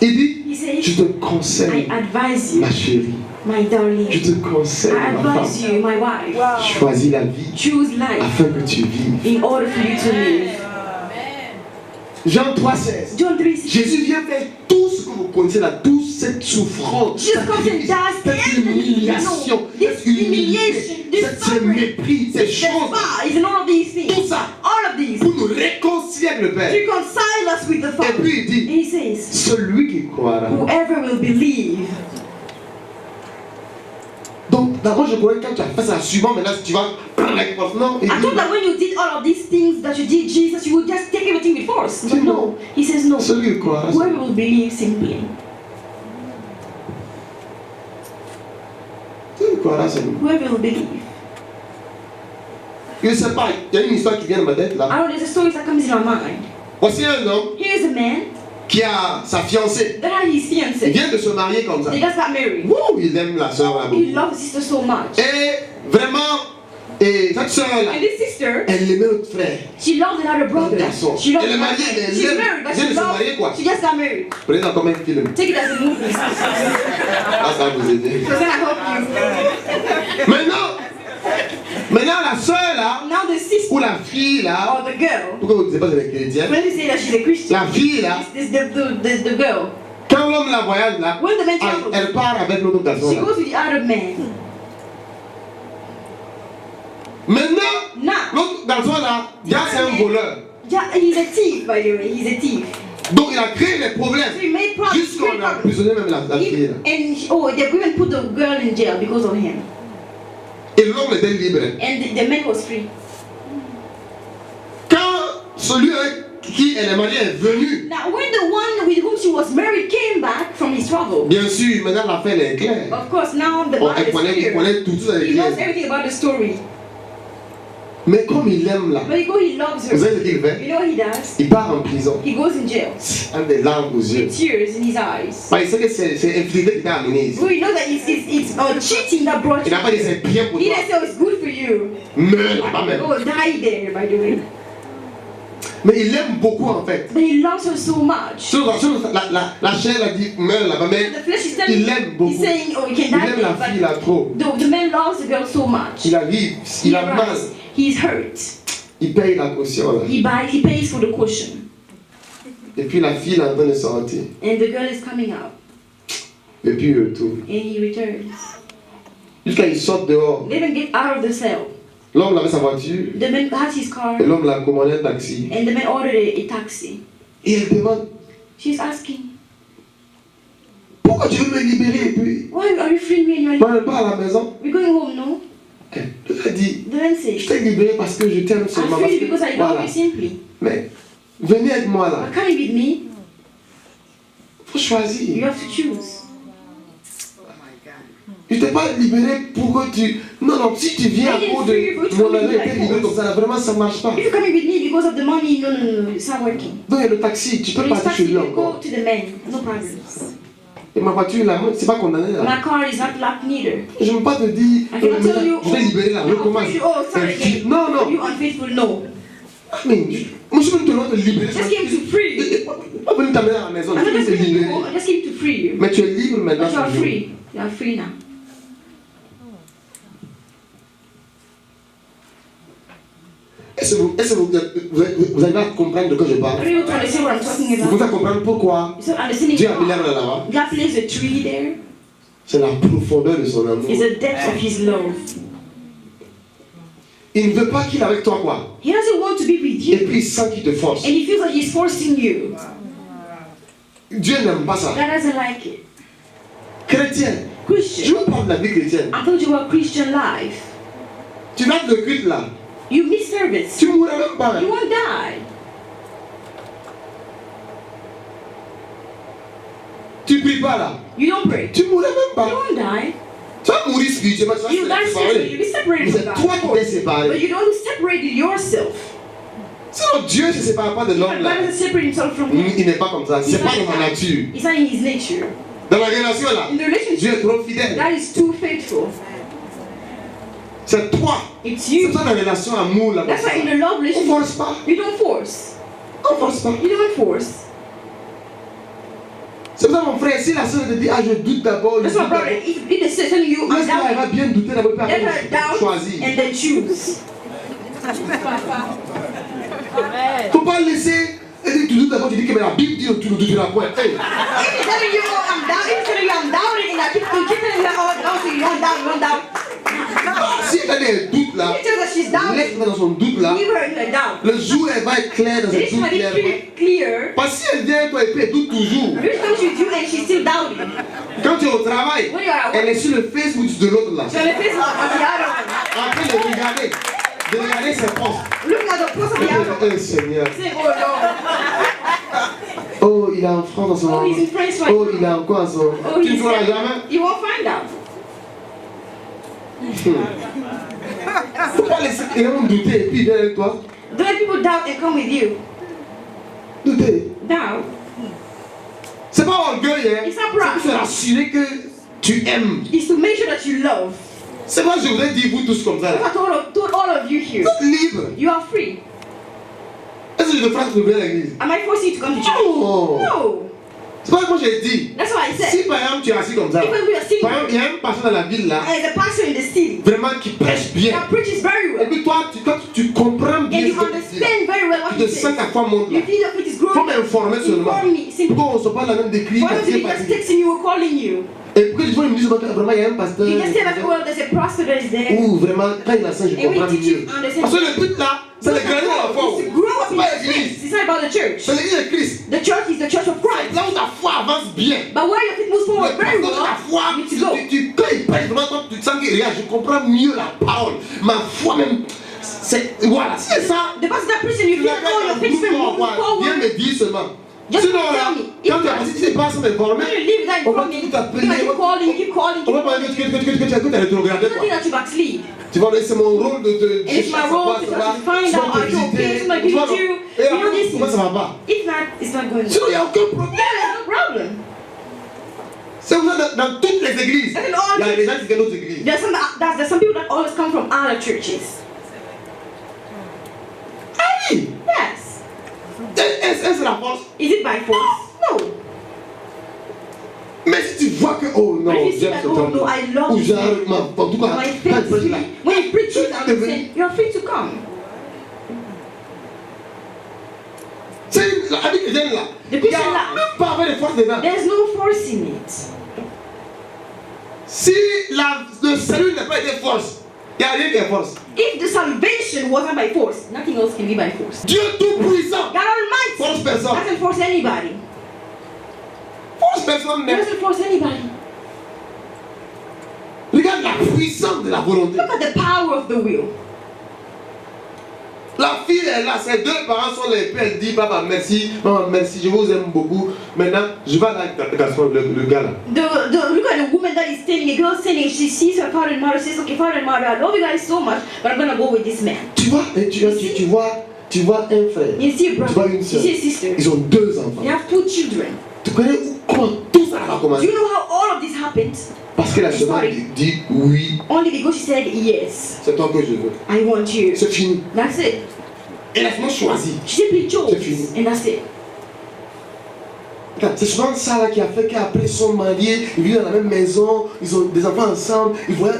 A: Il dit,
B: He says,
A: je te
B: I
A: conseille,
B: advise you,
A: ma chérie.
B: my darling.
A: Je te conseille,
B: I
A: ma
B: advise
A: femme.
B: you, my wife.
A: Choisis la vie
B: Choose life
A: afin que tu vives.
B: in order for you to live.
A: Jean 3,16.
B: John 3:16.
A: Jésus vient faire tout ce que vous connaissez là, toute cette souffrance,
B: Jesus
A: cette
B: comes and
A: crise,
B: does
A: cette
B: everything.
A: humiliation,
B: No, this
A: cette humilité,
B: humiliation, this
A: ce
B: suffering,
A: mépris, ces
B: this
A: choses,
B: despise, and all of these
A: tout
B: things.
A: ça
B: All of these.
A: pour nous réconcilier avec le
B: To
A: Père.
B: reconcile us with the
A: Et
B: Father.
A: puis il
B: And
A: dit,
B: He says,
A: celui qui croira.
B: whoever will believe.
A: Donc d'abord je croyais que quand tu as fait ça, suivant maintenant tu vas prendre la réponse. Non, il
B: I
A: dit,
B: thought that when you did all of these things that you did, Jesus, you would just take everything with force. But no. He says no.
A: celui qui croira.
B: Whoever will believe simply.
A: Celui qui croira, c'est nous.
B: Whoever will believe.
A: Je ne sais pas, il y a une histoire qui vient de ma tête là.
B: I know there's a story that comes in my mind.
A: Voici un homme
B: Here's a man
A: qui a sa fiancée.
B: that had his
A: Il
B: fiancée.
A: vient de se marier comme ça.
B: They just got married.
A: Wouh, il aime la soeur là.
B: He loved his sister so much.
A: Et vraiment, et cette soeur là,
B: And this sister,
A: elle aimait notre frère.
B: she loved another brother.
A: Garçon.
B: She loved
A: Elle est mariée,
B: another-
A: mais elle
B: She's
A: aime-
B: married, but
A: vient de
B: she
A: se marier, quoi.
B: loved. She just got married.
A: Prenez ça comme un film.
B: Take it as a movie.
A: Ah, ça va vous aider.
B: Because then I help you.
A: Maintenant la soeur là,
B: Now the sister
A: ou la fille là,
B: or the girl.
A: pourquoi vous ne dites pas que c'est chrétien?
B: When you say that she's a Christian,
A: La fille là,
B: this the girl.
A: quand l'homme la voyage là,
B: When the man
A: elle,
B: travels,
A: elle part avec l'autre garçon
B: she
A: là.
B: goes with the other man.
A: Maintenant,
B: Now,
A: l'autre garçon là, déjà c'est un voleur.
B: he's a thief, by the way. He's a thief.
A: Donc il a créé les problèmes.
B: So he made problems.
A: Jusqu'on a emprisonné même la fille là.
B: They've even put the girl in jail because of him.
A: Et l'homme était libre.
B: And the man was free.
A: Quand celui avec qui elle est mariée est venu,
B: Now, when the one with whom she was married came back from his travel,
A: bien sûr, maintenant l'affaire est claire.
B: of course, now the
A: Bon,
B: man
A: elle
B: is
A: connaît
B: clear.
A: tout ça.
B: He knows everything about the story.
A: Mais comme il aime là,
B: But he loves
A: vous
B: her.
A: savez ce qu'il fait?
B: You know what he does?
A: Il part en prison.
B: He goes in jail
A: Avec des larmes aux yeux.
B: with tears in his eyes.
A: Bah, il sait que c'est infidélité qui t'a amené ici.
B: So he knows that it's cheating that brought
A: Il
B: you.
A: n'a pas dit c'est bien pour
B: He
A: toi.
B: didn't say, oh, it's good for you.
A: Meurs là-bas même.
B: Oh, die there, by the way.
A: Mais il aime beaucoup en fait.
B: But he loves her so much.
A: La chair a dit meurs là-bas, mais
B: The flesh is telling
A: il aime beaucoup.
B: he's saying, oh, you can
A: Il
B: die
A: aime la
B: there.
A: fille
B: But
A: là trop.
B: the man loves the girl so much.
A: Il arrive,
B: He
A: il a mal.
B: arrives, he's hurt.
A: Il paye la caution là.
B: He pays for the caution.
A: Et puis la fille est en train de sortir.
B: And the girl is coming out.
A: Et puis il retourne.
B: And he returns.
A: Jusqu'à il sort dehors.
B: They don't get out of the cell.
A: L'homme avait sa voiture.
B: The man has his car.
A: Et l'homme l'a commandé un taxi.
B: And the man ordered a taxi.
A: Et elle demande,
B: She's asking,
A: pourquoi tu veux me libérer et puis
B: why are you freeing me and you're
A: moi je pars à la maison?
B: we're going home, no?
A: Elle a dit,
B: The man
A: je
B: says,
A: t'ai libéré parce que je t'aime
B: I'm
A: seulement.
B: free because I love
A: Voilà.
B: you simply.
A: Mais venez avec moi là.
B: But coming with me,
A: Il faut
B: you
A: choisir.
B: have to choose.
A: Je t'ai pas libéré pour que tu... Non, non, si tu viens à cause de mon ami était libéré comme ça, là, vraiment ça ne marche pas.
B: If you're coming with me because of the money, no, it's not working.
A: Donc il y a le taxi, tu peux
B: But it's
A: partir chez
B: taxi,
A: lui
B: you go
A: encore.
B: to the man, no problem.
A: Et ma voiture là, c'est pas condamné là.
B: My car is not locked neither.
A: Je ne veux pas te dire,
B: I cannot tell you,
A: je vais libérer là,
B: oh,
A: recommence.
B: oh, sorry again.
A: Non, non.
B: You unfaithful, no.
A: Mais moi je veux te demander de libérer.
B: Just came to free you.
A: Pas venir t'amener à la maison.
B: I'm
A: Je
B: not
A: veux
B: just
A: te
B: bringing you
A: libérer.
B: home, I just came to free you.
A: Mais tu es libre maintenant.
B: But you are
A: ce jour.
B: free. You are free now.
A: Est-ce que vous arrivez à comprendre de quoi je parle?
B: Are you able to understand what I'm talking
A: Vous
B: about?
A: pouvez faire comprendre pourquoi
B: So understanding
A: Dieu a mis
B: God.
A: l'arbre là-bas.
B: God placed a tree there.
A: C'est la profondeur de son amour.
B: Is the depth of His love.
A: Il ne veut pas qu'il est avec toi quoi.
B: He doesn't want to be with
A: Et
B: you,
A: puis il sent qu'il te force.
B: and He feels like He's forcing you.
A: Dieu n'aime pas ça.
B: God doesn't like it.
A: Chrétien. Je
B: Christian.
A: vous parle de la vie chrétienne.
B: I told you about Christian life.
A: Tu vas le culte là.
B: You miss service.
A: Tu mourras même pas.
B: You won't die.
A: Tu pries pas là.
B: You don't pray.
A: Tu mourras même
B: You
A: pas.
B: won't die.
A: Tu vas mourir spirituellement. Tu vas
B: You die
A: se
B: spiritually. You'll be
A: séparer.
B: separated
A: Mais
B: from
A: c'est
B: God.
A: toi qui t'es
B: But
A: séparé.
B: you don't separate yourself.
A: Sinon Dieu ne se sépare pas de
B: But
A: l'homme
B: God
A: là.
B: doesn't separate Himself from him.
A: Il n'est pas comme ça. C'est pas dans sa nature.
B: It's not in His nature.
A: Dans la relation là,
B: In the
A: Dieu
B: relationship,
A: est trop fidèle.
B: God is too faithful.
A: C'est toi.
B: It's
A: C'est
B: you.
A: ça la relation amour là.
B: That's why in a love
A: On
B: relationship,
A: force pas.
B: you don't force.
A: On force pas.
B: You don't force.
A: C'est pour ça mon frère, si la soeur te dit ah je doute d'abord, je
B: That's
A: doute
B: why, brother,
A: d'abord.
B: if the sister telling you, I'm
A: Laisse-la, elle va
B: doubting,
A: bien douter d'abord, puis
B: let her
A: après
B: doubt
A: choisir.
B: and then choose.
A: Faut pas laisser. Tu doutes d'abord, tu dis que mais la Bible dit tu ne douteras point. Hey.
B: If he's telling you, oh, I'm doubting, he's telling you, I'm doubting, and I keep telling her, oh, no, so you don't doubt, you don't doubt.
A: Si elle a des doutes là,
B: He tells her she's doubting.
A: laisse-la dans son doute là.
B: Leave her in her doubt.
A: Le jour elle va être claire dans
B: This
A: ses doutes
B: might be
A: clairement.
B: clear.
A: Parce que si elle vient toi et puis elle doute toujours.
B: This comes with you and she's still doubting.
A: Quand tu es au travail,
B: When you are at
A: elle
B: work,
A: est sur le Facebook de l'autre là.
B: so the face on the other one.
A: En train de regarder ses posts.
B: Looking at the post on the other one.
A: Oh Seigneur.
B: Saying, oh Lord.
A: Oh, il est en France en ce
B: Oh,
A: moment.
B: he's in France right
A: Oh,
B: now.
A: il est encore en ce moment.
B: Oh,
A: Tu ne
B: he's
A: sauras jamais.
B: You won't find out.
A: Faut pas laisser les gens douter et puis ils viennent avec toi.
B: Don't let people doubt and come with you.
A: Douter.
B: Doubt.
A: C'est pas orgueil, hein.
B: It's not
A: C'est
B: pride.
A: pour se rassurer que tu aimes.
B: Is to make sure that you love.
A: C'est moi je vous ai dit vous tous comme ça.
B: That's
A: Là.
B: what I told all of you here.
A: Vous êtes libre.
B: You are free.
A: Est-ce que je te force de venir à l'église?
B: Am I forcing you to come to church?
A: Non.
B: No.
A: C'est pas que moi j'ai dit.
B: That's what I said.
A: Si par exemple tu es assis comme ça,
B: Even we are sitting
A: par exemple il y a un pasteur dans la ville là,
B: and there's a pastor in the city
A: vraiment qui prêche bien.
B: that preaches very
A: Et
B: well.
A: puis toi tu comprends
B: And
A: bien
B: you
A: ce que tu dis là.
B: understand very well what
A: Tu
B: he
A: te sens
B: says.
A: ta foi monte là.
B: You feel that it is
A: Faut
B: growing.
A: m'informer seulement.
B: Inform me. Simply.
A: Pourquoi on ne se parle la même décrit
B: For them to be just texting you or calling you.
A: Et pourquoi tu vois, ils me disent vraiment il y a un pasteur.
B: You just say like, well, there's a pastor that is there.
A: Ouh, vraiment, quand il a ça, je
B: And we
A: comprends
B: teach
A: mieux.
B: you understand.
A: Parce que le but là, c'est de grandir dans la foi.
B: It's to grow up
A: C'est
B: in
A: pas
B: the
A: l'église.
B: faith. It's not about the church.
A: C'est l'église de Christ.
B: The church is the church of Christ.
A: Là où ta foi avance bien.
B: But where your faith moves
A: Le
B: forward very
A: pasteur de la foi,
B: well, you need to go.
A: quand il prêche, vraiment, toi, tu sens qu'il regarde, je comprends mieux la parole. Ma foi même, c'est. Voilà, si c'est ça.
B: The pastor that preaching, you feel like, oh, your faith is moving
A: Viens
B: forward.
A: me dire seulement.
B: Just
A: Sinon, là,
B: tell me.
A: quand tu es assis, tu sais pas, ça m'informer.
B: When you leave that
A: On va
B: informing,
A: tout
B: you
A: t'appeler.
B: keep calling, keep calling,
A: On va
B: keep
A: pas
B: calling.
A: dire que tu as rétrogradé.
B: Don't think that you backslid.
A: Tu vois, c'est mon rôle de
B: And it's my role to find out, are you okay? Somebody with you. You know this.
A: Pourquoi ça va pas?
B: If not, it's not going
A: Sinon,
B: to.
A: il n'y a aucun problème.
B: Yeah, there's no problem.
A: C'est pour ça dans toutes les églises.
B: That's in all
A: Il y a des gens
B: churches.
A: qui viennent d'autres églises.
B: There's some people that always come from other churches.
A: Ah oui!
B: Yes.
A: Est-ce la force?
B: Is it by force? No.
A: Mais si tu vois que, oh non,
B: But if you see
A: j'aime
B: that,
A: ce
B: oh
A: temps.
B: no, I love
A: Ou
B: this
A: genre,
B: man.
A: en tout cas,
B: My
A: quand il
B: faith,
A: prêche là.
B: when he preaches, I'm saying, you're free to come.
A: C'est la vie chrétienne là.
B: The
A: Il n'y
B: Christian
A: a
B: life.
A: même pas avec les forces dedans.
B: There's no force in it.
A: Si le salut n'a pas été force, il n'y a rien qui est force.
B: If the salvation wasn't by force, nothing else can be by force.
A: Dieu tout-puissant,
B: God Almighty
A: force personne.
B: doesn't force anybody.
A: Force personne
B: He
A: n'est.
B: doesn't force anybody.
A: Regarde la puissance de la volonté.
B: Look at the power of the will.
A: La fille est là, ses deux parents sont les pères. Elle dit, papa, merci, maman, merci, je vous aime beaucoup. Maintenant, je vais aller avec le garçon, le gars là.
B: Look at the woman that is standing, a girl standing, she sees her father and mother, says, okay, father and mother, I love you guys so much, but I'm gonna go with this man.
A: Tu vois, tu vois un frère.
B: You see a
A: Tu vois
B: brother,
A: une
B: you
A: soeur.
B: see a sister,
A: Ils ont deux enfants.
B: they have 2 children.
A: Tu connais comment tout ça a
B: Do
A: commencé?
B: you know how all of this happened?
A: Parce que la chemin dit oui,
B: Only because she said yes,
A: c'est toi que je veux.
B: I want you.
A: C'est fini.
B: That's it.
A: Elle a vraiment choisi.
B: She simply chose.
A: C'est fini.
B: And that's it.
A: C'est souvent ça là qui a fait qu'après ils sont mariés, ils vivent dans la même maison, ils ont des enfants ensemble, ils voient.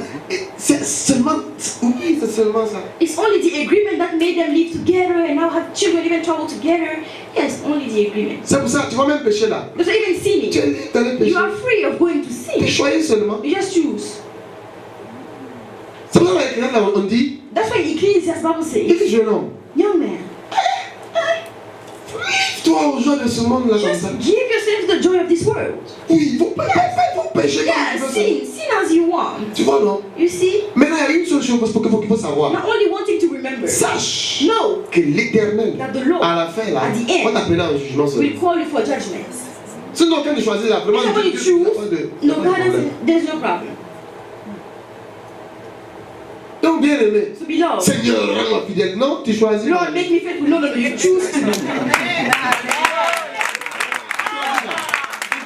A: C'est seulement. Oui, c'est seulement ça.
B: It's only the agreement that made them live together and now have children, even travel together. Yes, only the agreement.
A: C'est pour ça, tu vois même pécher là.
B: Because even sinning,
A: Tu es libre d'aller pécher.
B: you are free of going to
A: Tu
B: sin.
A: choisis seulement.
B: You just choose.
A: C'est pour ça que là on dit,
B: That's why Ecclesiastes Bible
A: il
B: says,
A: dit jeune homme,
B: young man,
A: toi aux joies de ce monde là comme ça.
B: just give yourself to the joy of this world.
A: Oui, il faut pécher comme
B: Yeah,
A: tu veux.
B: sin as you want.
A: Tu vois non?
B: You see?
A: Maintenant il y a une seule chose qu'il faut savoir.
B: Not only wanting to remember,
A: Sache
B: know
A: que l'Éternel,
B: that the Lord
A: à la fin là,
B: at the end,
A: va t'appeler en jugement seul.
B: will call you for judgment.
A: Sinon quand tu choisis là, vraiment,
B: If somebody
A: Dieu,
B: choose,
A: il y a
B: no
A: pas de problème.
B: guidance, there's no problem.
A: Donc bien aimé,
B: So beloved,
A: Seigneur, rends-moi fidèle. Non, tu choisis.
B: Lord, make me faithful. No, you choose to do.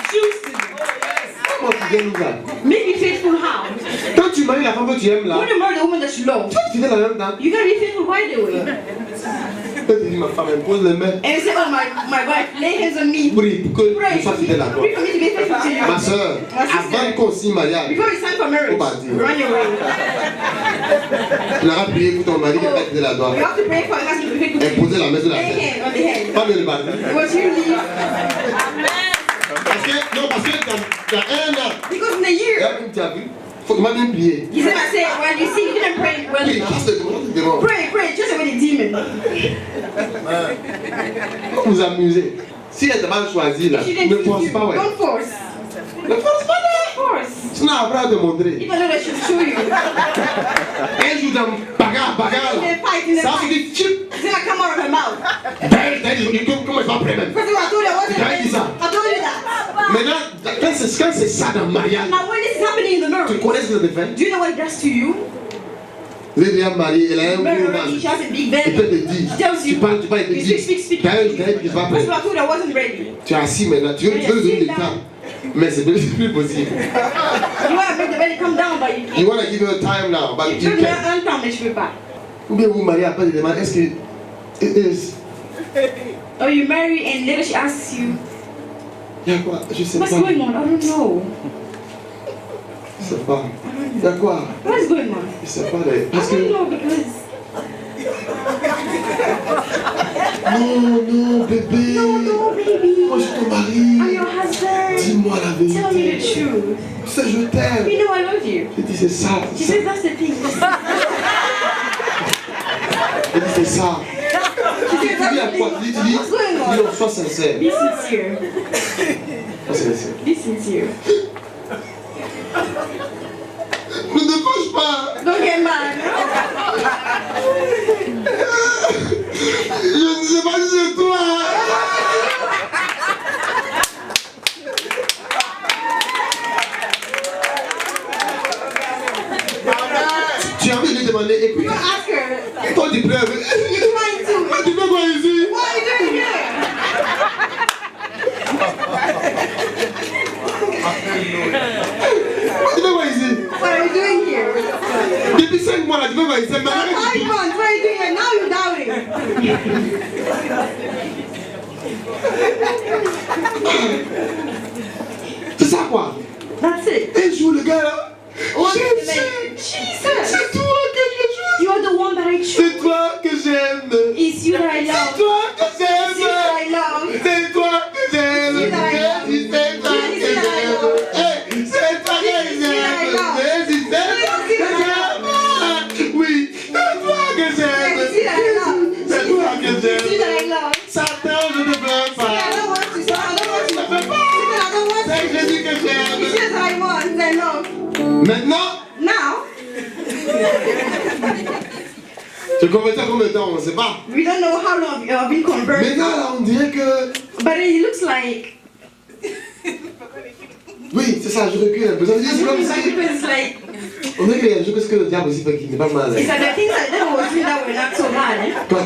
B: Choose to do.
A: Rends-moi fidèle ou pas.
B: Make me faithful how?
A: Quand tu maries la femme que tu aimes là,
B: When you marry the woman that you love,
A: tu es fidèle en même temps.
B: you gotta be faithful right away.
A: Quand tu dis ma femme, elle pose les mains.
B: And you say, oh my wife, lay hands on me.
A: Prie pour que
B: Pray
A: je sois fidèle à toi.
B: Pray for me to be faithful to you.
A: Ma soeur, avant qu'on signe mariage,
B: Before you sign for marriage,
A: Faut pas dire.
B: run your way.
A: tu n'auras prié pour ton mari qui est fidèle à toi.
B: You have to pray for a husband to be faithful to
A: Elle
B: you.
A: posait la main sur la
B: Lay
A: tête.
B: hand on the head.
A: Pas bien le bâton.
B: Once you leave,
A: Parce que dans un an,
B: because in a year,
A: tu as vu, faut que même prier.
B: you see, I say, well, you see, you didn't pray well
A: Prie,
B: enough.
A: chasse le démon.
B: Pray, just with the demon.
A: Faut vous amuser. Si elle t'a mal choisi là,
B: If you didn't
A: ne
B: choose
A: force
B: you,
A: pas, ouais.
B: don't force.
A: Ne force pas là.
B: Force.
A: Sinon, après, elle va te montrer.
B: Even though they should show you.
A: Un jour dans bagarre là.
B: They fight in the
A: Ça, c'est
B: fight.
A: des chips.
B: It's gonna come out of her mouth.
A: Comment il va après même?
B: First of all, I told you I wasn't
A: Guy
B: ready.
A: is that?
B: I told you that.
A: Maintenant, quand c'est ça dans le mariage,
B: Now when this is happening in the
A: tu
B: marriage,
A: connais ce que ça te fait?
B: do you know what it does to you?
A: Vous êtes déjà marié, elle a un gros
B: Marriage, she
A: ventre.
B: has a big
A: Et puis elle
B: belly.
A: te dit,
B: She tells
A: tu
B: you,
A: parles, elle te
B: you
A: dit,
B: speak.
A: t'as un qui va
B: First of
A: après.
B: all, I told you I wasn't ready.
A: Tu es assis maintenant, tu veux lui donner le temps. Mais c'est plus possible.
B: You want to make the belly come down, but you
A: You
B: can't.
A: want to give her time now, but
B: You
A: you
B: turn
A: can't.
B: her on mais je peux pas.
A: Ou bien vous mariez après, elle demande, est-ce que...
B: Or you marry and later she asks you,
A: Il y a quoi? Je sais pas.
B: what's going on? I don't know.
A: Je sais pas. Il y a quoi?
B: What's going on?
A: Je sais pas. Parce
B: I don't
A: que...
B: know because.
A: Non, bébé.
B: No, baby.
A: Moi, je suis ton
B: I'm
A: mari.
B: your husband.
A: Dis-moi la
B: Tell me the
A: vérité.
B: truth.
A: Tu sais, je t'aime.
B: You know I love you.
A: Je dis, c'est ça.
B: She says that's the thing.
A: Je dis, c'est ça.
B: She says
A: Tu dis
B: that's
A: à
B: the
A: quoi?
B: thing.
A: Tu dis,
B: What's going
A: non,
B: on?
A: sois sincère.
B: Be sincere.
A: Sois sincère.
B: Be sincere.
A: Ne te fâche pas.
B: Don't get mad.
A: Je ne sais pas si c'est toi. Tu as envie de lui demander, écoute,
B: You ask her.
A: toi tu pleures.
B: You're trying to.
A: Tu fais quoi ici?
B: What are you doing here?
A: Tu fais quoi ici?
B: What are you doing here?
A: Depuis 5 mois là, tu fais quoi ici?
B: For 5 months, what are you doing here? Now you're doubting.
A: C'est ça quoi?
B: That's it.
A: Un jour le gars là,
B: One
A: Jésus,
B: minute. Jesus.
A: c'est toi que je choisis.
B: You're the one that I
A: C'est
B: choose.
A: toi que j'aime.
B: It's you that I
A: C'est
B: love.
A: toi que
B: It's you that
A: j'aime.
B: I love.
A: C'est toi que j'aime. Jésus, c'est toi que j'aime. Hey, c'est toi que j'aime. Jésus, c'est toi que j'aime. Oui, c'est toi que j'aime.
B: It's you that I love.
A: C'est toi que
B: It's you
A: j'aime.
B: that I love.
A: Satan, je ne veux
B: I
A: pas.
B: don't want to. So I don't want to.
A: Je ne veux pas.
B: I don't want
A: C'est
B: to.
A: Jésus que
B: It's
A: j'aime.
B: you that I want. I love.
A: Maintenant,
B: Now,
A: tu convertis à combien de temps, on ne sait pas.
B: we don't know how long you have been converted,
A: Maintenant, là, on dirait que...
B: but it looks like
A: Oui, c'est ça, je recule un peu. Ça veut dire, c'est comme si...
B: because it's like
A: On dirait qu'il y a des choses que le diable aussi fait qui n'est pas mal.
B: it's like the things that the devil was doing that were not so bad. Eh?
A: Toi,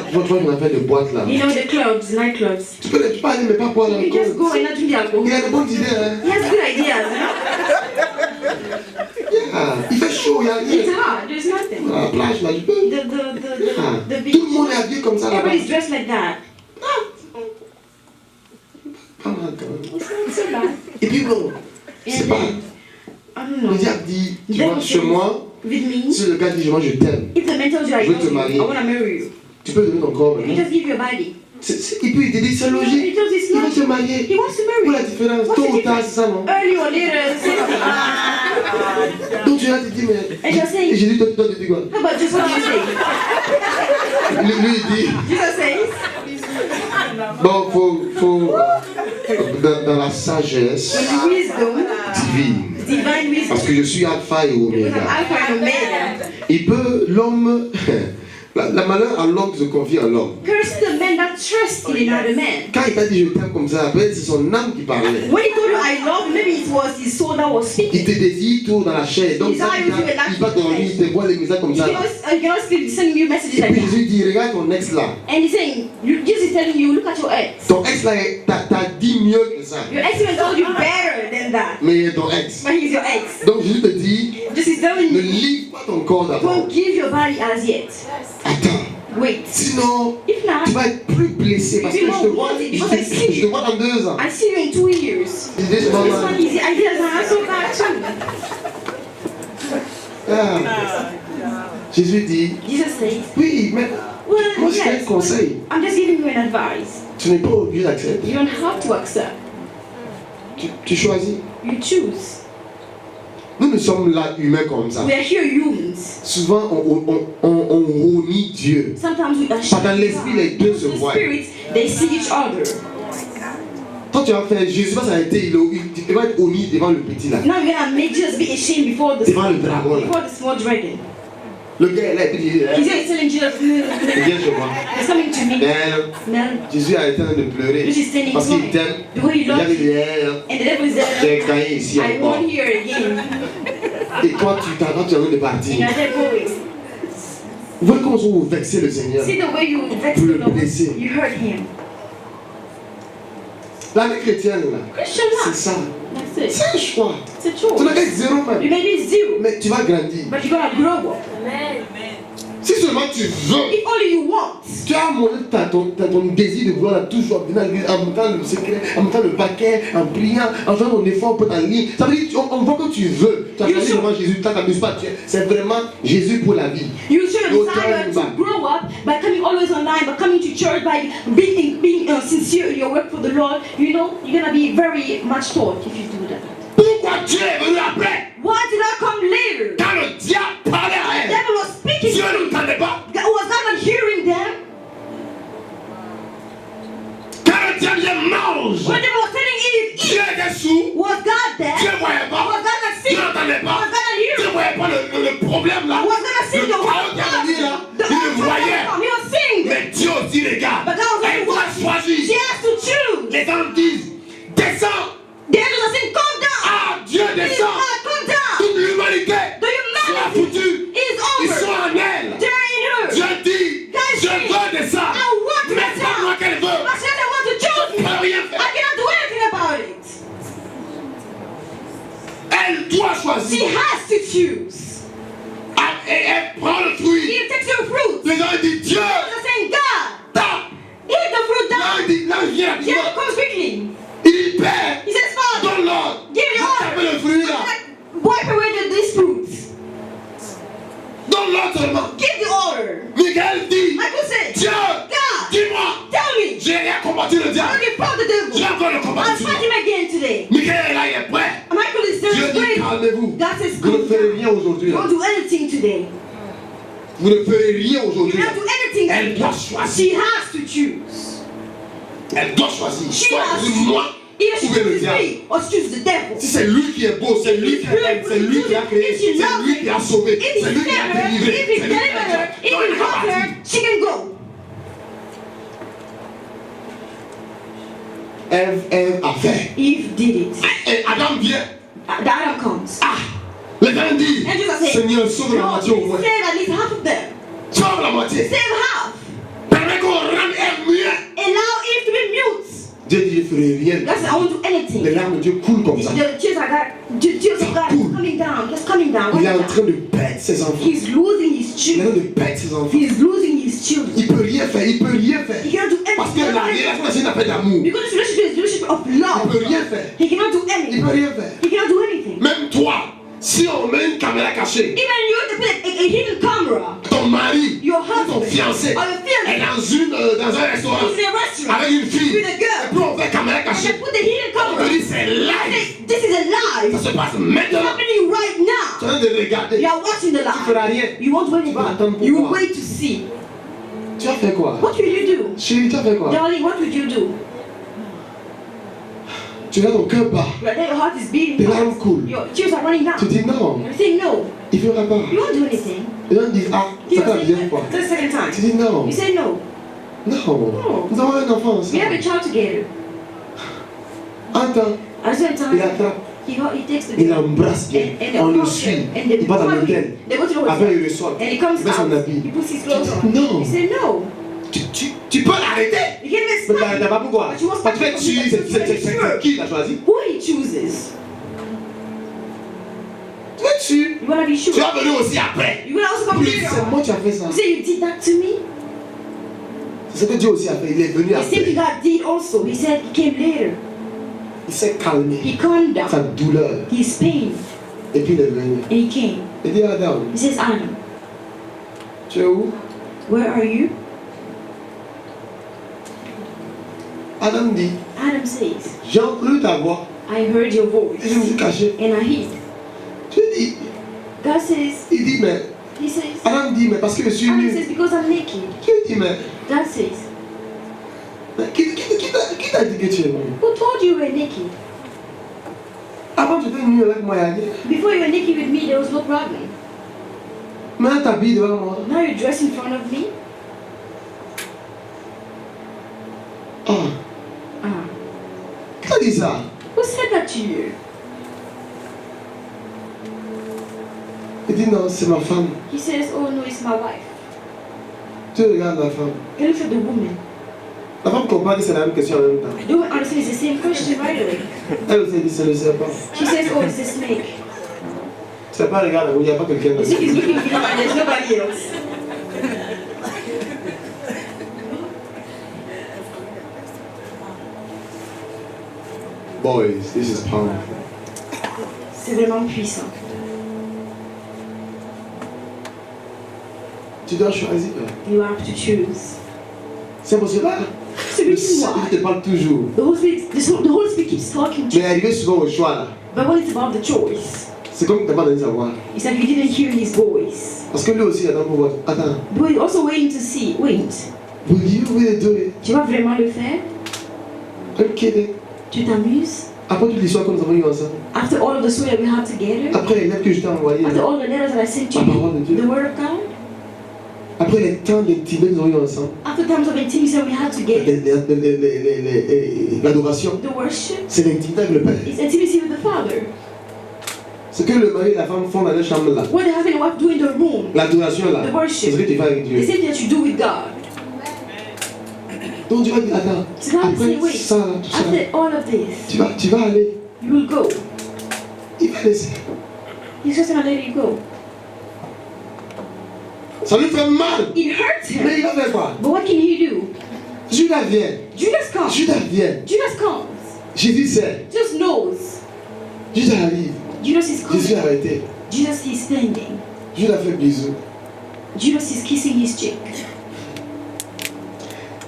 A: on a fait des boîtes là.
B: You know the clubs, nightclubs.
A: Tu peux aller, mais pas boire
B: You just
A: l'alcool.
B: go and not drink the alcohol.
A: Il y a de bonnes idées, hein.
B: He has good ideas. Eh?
A: Yeah. Il fait chaud, il n'y a
B: It's
A: rien.
B: hot. There's nothing.
A: À la plage, là, je peux.
B: The beach.
A: Tout le monde est habillé comme ça là-bas.
B: Everybody's dressed like that.
A: Pas mal quand même.
B: It's not so bad.
A: Et puis bon, c'est
B: And
A: pas.
B: then, I don't know.
A: Le diable dit, tu
B: Devil
A: vois, chez moi,
B: with me,
A: si le gars dit, moi je t'aime,
B: if the man tells you I
A: Je veux
B: love
A: te
B: you,
A: marier.
B: I want to marry you,
A: tu peux donner ton corps
B: you
A: maintenant.
B: just give your body.
A: Et puis il te dit, c'est logique.
B: He tells you it's
A: Il va
B: not.
A: te marier.
B: He wants to
A: Où
B: marry
A: la
B: you.
A: différence?
B: What's
A: Tôt
B: the
A: ou tard,
B: difference?
A: c'est ça, non?
B: Early or later, same thing.
A: Donc tu vas te dire, mais.
B: Et je sais.
A: Et Jésus, toi, tu dis quoi?
B: How about just what you say?
A: Lui, il dit,
B: Jesus says,
A: bon, faut dans la sagesse
B: in wisdom,
A: divine,
B: divine wisdom,
A: parce que je suis Alpha et
B: because I'm
A: Oméga.
B: Alpha and Omega.
A: Il peut, l'homme, la malheur à l'homme qui se confie en l'homme.
B: Curse the man that trusts in another man.
A: Quand il t'a dit je t'aime comme ça, après c'est son âme qui parlait.
B: When he told you I love you, maybe it was his soul that was
A: Il
B: speaking.
A: te désire tout dans la chair. Donc ça, il va dormir, il te voit les messages comme
B: You
A: ça.
B: cannot still sending you messages
A: Et
B: like
A: puis
B: that.
A: Jésus dit, regarde ton ex là.
B: And he's saying, Jesus is telling you, look at your ex.
A: Ton ex là, t'as dit mieux que ça.
B: Your ex even told you better than that.
A: Mais il est ton ex.
B: But he's your ex.
A: Donc Jésus te dit,
B: Jesus is telling
A: ne
B: you,
A: livre pas ton corps d'abord.
B: don't give your body as yet.
A: Attends.
B: Wait.
A: Sinon,
B: If
A: tu
B: not,
A: vas être plus blessé parce que je te vois, je te vois dans 2 ans.
B: I see you in 2 years.
A: Je dis,
B: This
A: maman,
B: one easy ideas are so bad too.
A: ah. Jésus dit,
B: Jesus says,
A: oui, mais
B: well,
A: moi je fais un
B: yes,
A: conseil.
B: I'm just giving you an advice.
A: Tu n'es pas obligé d'accepter.
B: You don't have to accept.
A: Tu choisis.
B: You choose.
A: Nous sommes là humains comme ça.
B: We are here humans.
A: Souvent, on renie Dieu.
B: Sometimes we are
A: Pas dans l'esprit, les deux se
B: The
A: voient.
B: spirits, they see each other.
A: Toi, tu vas faire Jésus, ça a été, il va être honni devant le petit là.
B: Now you're gonna make Jesus be ashamed before the
A: Devant le dragon là.
B: before the small dragon.
A: Le gars est là, et puis il dit,
B: He's here telling Jesus,
A: viens chez moi.
B: he's coming to me.
A: Mais
B: Man,
A: Jésus a été en train de pleurer.
B: Jesus is standing
A: Parce qu'il
B: crying.
A: t'aime.
B: The way he
A: Il a
B: loves
A: dit,
B: you.
A: eh,
B: And the devil is there.
A: j'ai gagné ici
B: I
A: encore.
B: won't hear again.
A: Et toi, tu es en train de
B: And
A: partir.
B: you're there going.
A: Vous voyez comment vous vexez le Seigneur.
B: See the way you vex
A: Pour
B: the
A: le
B: Lord.
A: blesser.
B: You hurt him.
A: La vie chrétienne là,
B: Christian
A: c'est
B: life.
A: ça.
B: That's it.
A: C'est un choix.
B: It's a
A: Tu n'as
B: choice.
A: qu'à être 0
B: You
A: même.
B: may be zero,
A: Mais tu vas grandir.
B: but you're gonna grow up.
A: Si seulement tu veux,
B: If only you want.
A: tu as montré ton désir de vouloir toujours venir à l'église en mettant le secret, en mettant le paquet, en priant, en faisant ton effort pour ta ligne. Ça veut dire on voit que tu veux. Tu as choisi vraiment Jésus, tu t'amuses pas. C'est vraiment Jésus pour la vie.
B: You should desire to grow up by coming always online, by coming to church, by being sincere in your work for the Lord. You know, you're gonna be very much taught if you do that.
A: Pourquoi Dieu est venu après?
B: Why did I come later?
A: Quand le diable parlait à
B: The
A: elle,
B: devil was speaking.
A: Dieu n'entendait pas.
B: Was God not hearing them?
A: Quand le diable dit mange,
B: When the devil was telling Eve,
A: Dieu
B: eat,
A: était sous.
B: was God there?
A: Dieu ne voyait pas.
B: Was God not
A: Dieu
B: seeing?
A: n'entendait
B: Was
A: pas.
B: God not
A: Dieu ne
B: hearing?
A: voyait pas le problème là.
B: Was God not seeing the
A: Le chaos qui a venu là,
B: The
A: il le voyait.
B: He was seeing them.
A: Mais Dieu aussi, les gars,
B: But God was
A: elle
B: like,
A: doit
B: what? She
A: choisir.
B: has to choose.
A: Les hommes disent, descends.
B: The angels are saying, come down.
A: Ah, Dieu
B: Please,
A: descend.
B: God, come down.
A: Toute l'humanité
B: The
A: sera
B: humanity
A: foutue.
B: is
A: Ils sont
B: over.
A: en elle.
B: They're in her.
A: Dieu dit,
B: Guys,
A: je veux descendre.
B: I want to
A: Mais c'est pas moi
B: down.
A: qu'elle veut.
B: But she doesn't want to
A: Je
B: choose
A: ne
B: me.
A: peux rien
B: I
A: faire.
B: cannot do anything about it.
A: Elle doit
B: She
A: choisir.
B: has to choose.
A: Ah, et elle prend le fruit.
B: He takes your fruit.
A: Les gens disent, Dieu,
B: They're saying, God,
A: tape.
B: eat the fruit
A: Là,
B: down.
A: il dit, là, il vient
B: Yeah,
A: rapidement.
B: comes quickly.
A: Il dit, Père,
B: He says, Father,
A: donne l'ordre.
B: give me
A: Tape
B: order.
A: le fruit là.
B: Wipe away these fruits.
A: Donne l'ordre seulement.
B: Give the order.
A: Michael dit,
B: Michael said,
A: Dieu,
B: God,
A: dis-moi,
B: tell me.
A: j'ai rien combattu le
B: I
A: diable.
B: already fought the
A: J'ai
B: devil.
A: encore le
B: I'll
A: combattu.
B: fight him again today.
A: Michael est là, il est prêt.
B: Michael is
A: Dieu
B: still
A: dit,
B: ready.
A: calmez-vous.
B: God says,
A: Vous ne
B: come
A: ferez
B: down.
A: rien aujourd'hui.
B: You
A: Là.
B: won't do anything today.
A: Vous ne ferez rien
B: You
A: aujourd'hui.
B: cannot
A: Là.
B: do anything
A: Elle
B: today.
A: doit choisir.
B: She has to choose.
A: Elle doit choisir.
B: She
A: Soit
B: has
A: choisir moi
B: Either she
A: ou bien le
B: chooses
A: diable.
B: me or she chooses the devil.
A: Si c'est lui qui est beau, c'est lui qui aime, c'est lui qui a créé, c'est lui qui a sauvé,
B: If he
A: c'est lui qui a
B: saved her,
A: délivré,
B: if he
A: c'est lui qui
B: delivered
A: a
B: her, if he brought her, she can go.
A: Ève a fait.
B: Eve did it.
A: Et Adam vient.
B: The Adam comes.
A: Ah, les gens disent,
B: And Jesus said,
A: Seigneur, sauve la
B: Lord,
A: moitié au moins.
B: save at least half of them.
A: Sauve la moitié.
B: Save half.
A: Permets qu'on rende Ève muette.
B: Allow Eve to be mute.
A: Dieu dit, je ne ferai rien.
B: God said, I won't do anything.
A: Les larmes de Dieu coulent comme ça.
B: The tears of God is coming down, just coming down.
A: Il est en train de perdre ses enfants.
B: He's losing his
A: Il est en train
B: children.
A: de perdre ses enfants.
B: He's losing his children.
A: Il peut rien faire, il peut rien faire.
B: He cannot do
A: Parce que la
B: anything.
A: relation, c'est une affaire d'amour.
B: Because this relationship is a relationship of
A: Il
B: love.
A: peut rien faire.
B: He cannot do
A: Il
B: anything.
A: peut rien faire.
B: He cannot do anything.
A: Même toi, si on met une caméra cachée,
B: Even you have to put a hidden camera.
A: ton mari,
B: Your
A: ton
B: husband
A: fiancé,
B: or your
A: est
B: fiancé
A: dans un restaurant
B: is in a restaurant
A: avec une fille,
B: with a girl.
A: et puis on fait caméra
B: And
A: cachée.
B: they put the hidden
A: On
B: camera.
A: te dit c'est live.
B: Say, this is a lie.
A: Ça se passe
B: It's
A: maintenant.
B: happening right
A: Tu es
B: now.
A: en train de regarder.
B: You are watching the
A: Tu ne feras
B: live.
A: rien.
B: You won't do
A: vas attendre
B: anything.
A: pour
B: You will
A: voir.
B: wait to see.
A: Tu as fait quoi?
B: What will you do?
A: Chérie, tu as fait quoi?
B: Darling, what would you do?
A: Tu as ton cœur bat.
B: Right there, your heart is beating.
A: Tes larmes coulent.
B: Your tears are running
A: Tu
B: down.
A: dis non,
B: You say no.
A: il ne fera pas.
B: You won't do anything.
A: Les gens disent ah,
B: You
A: ça fait la
B: say
A: deuxième fois.
B: the second
A: Tu
B: time.
A: dis non,
B: You say no.
A: non. Nous avons un enfant
B: We
A: ensemble.
B: have a child together.
A: Attends,
B: At the same
A: il
B: time,
A: attrape,
B: he takes the
A: il
B: girl.
A: l'embrasse bien.
B: And
A: On
B: they
A: le
B: hug
A: suit.
B: her. And they
A: Il va dans
B: hug
A: l'hôtel.
B: him. They go to the
A: Après,
B: hotel.
A: il le sort.
B: And he comes
A: Il met son
B: out.
A: habit.
B: He puts his clothes on.
A: Non.
B: You say no.
A: Tu peux l'arrêter.
B: You can't
A: Mais
B: even stop.
A: t'as pas pourquoi.
B: But you won't
A: Parce que
B: stop him.
A: c'est qui l'a choisi?
B: Who he chooses.
A: Tu es sûr.
B: You wanna be sure.
A: Tu vas venir aussi après.
B: You will also come
A: Plus
B: later
A: c'est moi
B: on.
A: tu as fait ça.
B: You say you did that to me.
A: C'est ce que Dieu aussi a fait. Il est venu
B: The same thing
A: après.
B: God did also. He said he came later.
A: Il s'est calmé.
B: He calmed
A: Sa
B: down.
A: douleur.
B: His pain.
A: Et puis il est venu.
B: And he came.
A: Il dit Adam,
B: He says, Adam,
A: tu es où?
B: where are you?
A: Adam dit,
B: Adam says,
A: j'ai entendu ta voix.
B: I heard your
A: Et je me
B: voice.
A: suis caché.
B: And I hid.
A: Tu dis,
B: God says,
A: il dit, mais,
B: he says,
A: Adam dit, mais parce que je suis
B: Adam
A: nu.
B: says, because I'm naked.
A: Tu dis, mais,
B: God says,
A: qui t'a dit que tu es nu?
B: who told you were naked?
A: Avant, tu étais nu avec moi, Yannick.
B: Before you were naked with me, there was no problem.
A: Maintenant, tu t'habilles devant moi.
B: Now you're dressed in front of me?
A: Ah,
B: Ah.
A: qui t'a dit ça?
B: Who said that to you?
A: Il dit, non, c'est ma femme.
B: He says, oh no, it's my wife.
A: Tu regardes la femme.
B: He looks at the woman.
A: La femme comprend que c'est la même question en même temps.
B: I don't understand, it's the same question right away.
A: Elle aussi dit, c'est le serpent.
B: She says, oh, it's a snake.
A: Tu sais pas, regarde, il n'y a pas quelqu'un
B: The
A: d'autre.
B: snake is looking for you and there's nobody else.
A: Boys, this is powerful.
B: C'est vraiment puissant.
A: Tu dois choisir.
B: You have to choose.
A: C'est pour cela.
B: C'est
A: Le
B: le
A: Seigneur te parle toujours.
B: The Holy Spirit keeps talking to
A: Mais
B: you.
A: arrivé souvent au choix là.
B: But when it's about the choice,
A: C'est comme que tu n'as pas donné sa voix.
B: it's like you didn't hear his voice.
A: Parce que lui aussi, il attend pour voir. Attends.
B: But you're also waiting to see. Wait,
A: Will you really do it?
B: tu vas vraiment le faire?
A: I'm kidding.
B: Tu t'amuses?
A: Après toute l'histoire que nous avons eue ensemble.
B: After all of the story that we had together,
A: Après les lettres que je t'ai envoyées.
B: after all the letters that I sent to
A: La parole de
B: you,
A: Dieu.
B: the word of God,
A: Après les temps d'intimité que nous avons eu ensemble.
B: after times of intimacy that we had together,
A: L'adoration.
B: the worship
A: C'est l'intimité avec le Père.
B: is intimacy with the Father.
A: Ce que le mari et la femme font dans leur chambre là.
B: What the husband and wife do in the room,
A: L'adoration là.
B: the
A: C'est ce
B: worship,
A: que tu fais avec
B: the
A: Dieu.
B: same thing that you do with God.
A: Donc tu vas dire, attends.
B: So God is saying,
A: Après
B: wait,
A: ça, là, tout ça.
B: after all of this,
A: Tu vas aller.
B: you will go.
A: Il va laisser.
B: He's just gonna let you go.
A: Ça lui fait mal.
B: It hurts him.
A: Mais il va faire quoi?
B: But what can he do?
A: Judas vient.
B: Judas comes.
A: Judas vient.
B: Judas comes.
A: Jésus sait.
B: Just knows.
A: Judas arrive.
B: Judas is
A: Jésus est
B: coming.
A: arrêté.
B: Judas is standing.
A: Judas fait bisou.
B: Judas is kissing his cheek.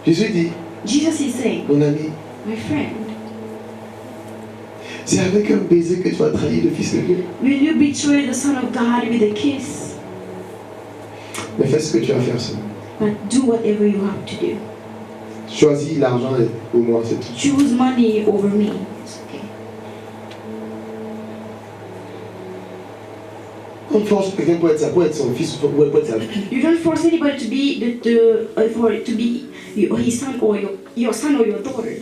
A: Jésus dit,
B: Jesus is saying,
A: mon ami,
B: my friend,
A: c'est avec un baiser que tu vas trahir le Fils de Dieu.
B: will you betray the Son of God with a kiss?
A: Mais fais ce que tu as à faire seulement.
B: But do whatever you have to do.
A: Choisis l'argent pour moi, c'est tout.
B: Choose money over me. It's okay.
A: On force quelqu'un pour être son fils ou pour être sa fille.
B: You don't force anybody to be his son or your son or your daughter.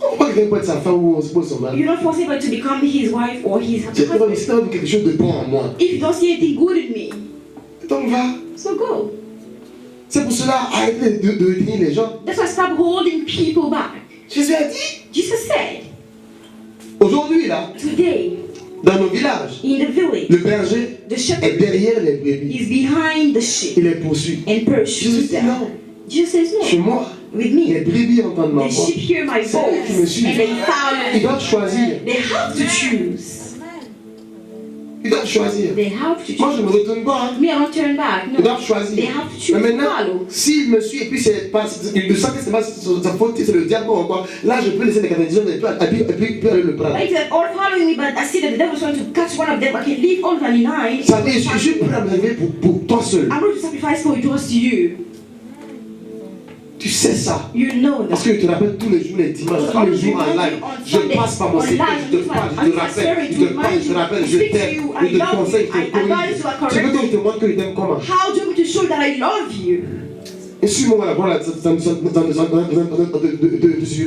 A: On pas quelqu'un pour être sa femme ou pour son mari.
B: You don't force anybody to become his wife or his
A: C'est pas
B: husband.
A: si tu as vu quelque chose de bon en moi.
B: If you don't see anything good in me,
A: Donc va.
B: so go.
A: C'est pour cela, arrêtez de retenir les gens.
B: That's why stop holding people back.
A: Jésus a dit,
B: Jesus said,
A: aujourd'hui là,
B: today,
A: dans nos villages,
B: in the village,
A: le berger
B: the
A: est
B: shepherd
A: derrière les brebis.
B: is behind the sheep
A: Il les poursuit.
B: and
A: Jésus
B: pursues
A: dit
B: them.
A: non,
B: Jesus says,
A: chez
B: no,
A: moi,
B: with
A: les
B: me.
A: brebis entendent ma
B: The
A: voix.
B: sheep hear my
A: C'est eux qui me
B: voice
A: suivent.
B: and they follow
A: Ils
B: me.
A: doivent choisir.
B: They have to choose.
A: Ils doivent choisir.
B: They have to
A: Moi, je
B: choose.
A: ne me retourne pas. Hein.
B: Me, I don't turn back.
A: Ils
B: No.
A: doivent choisir.
B: They have to choose.
A: Mais maintenant,
B: Follow.
A: s'il me suit et puis c'est pas, il sent que c'est pas sa faute, c'est le diable ou encore, là je peux laisser les 99 et puis aller le prendre.
B: Like that, all following me, but I see that the devil is trying to catch one of them. I can leave all 99.
A: Ça veut dire, je suis prêt à me lever pour toi seul.
B: I'm going to sacrifice for you, just you.
A: Tu sais ça.
B: You know
A: Parce
B: that.
A: que je te rappelle tous les jours, les dimanches, tous les jours en live. Je passe par mon secret, je te parle, je te rappelle, je te rappelle, je t'aime, je te conseille, je te corrige. Tu veux que je te montre que je t'aime comment?
B: How do you want me to show that I love you?
A: Et suis-moi là, voilà, ça ne suffit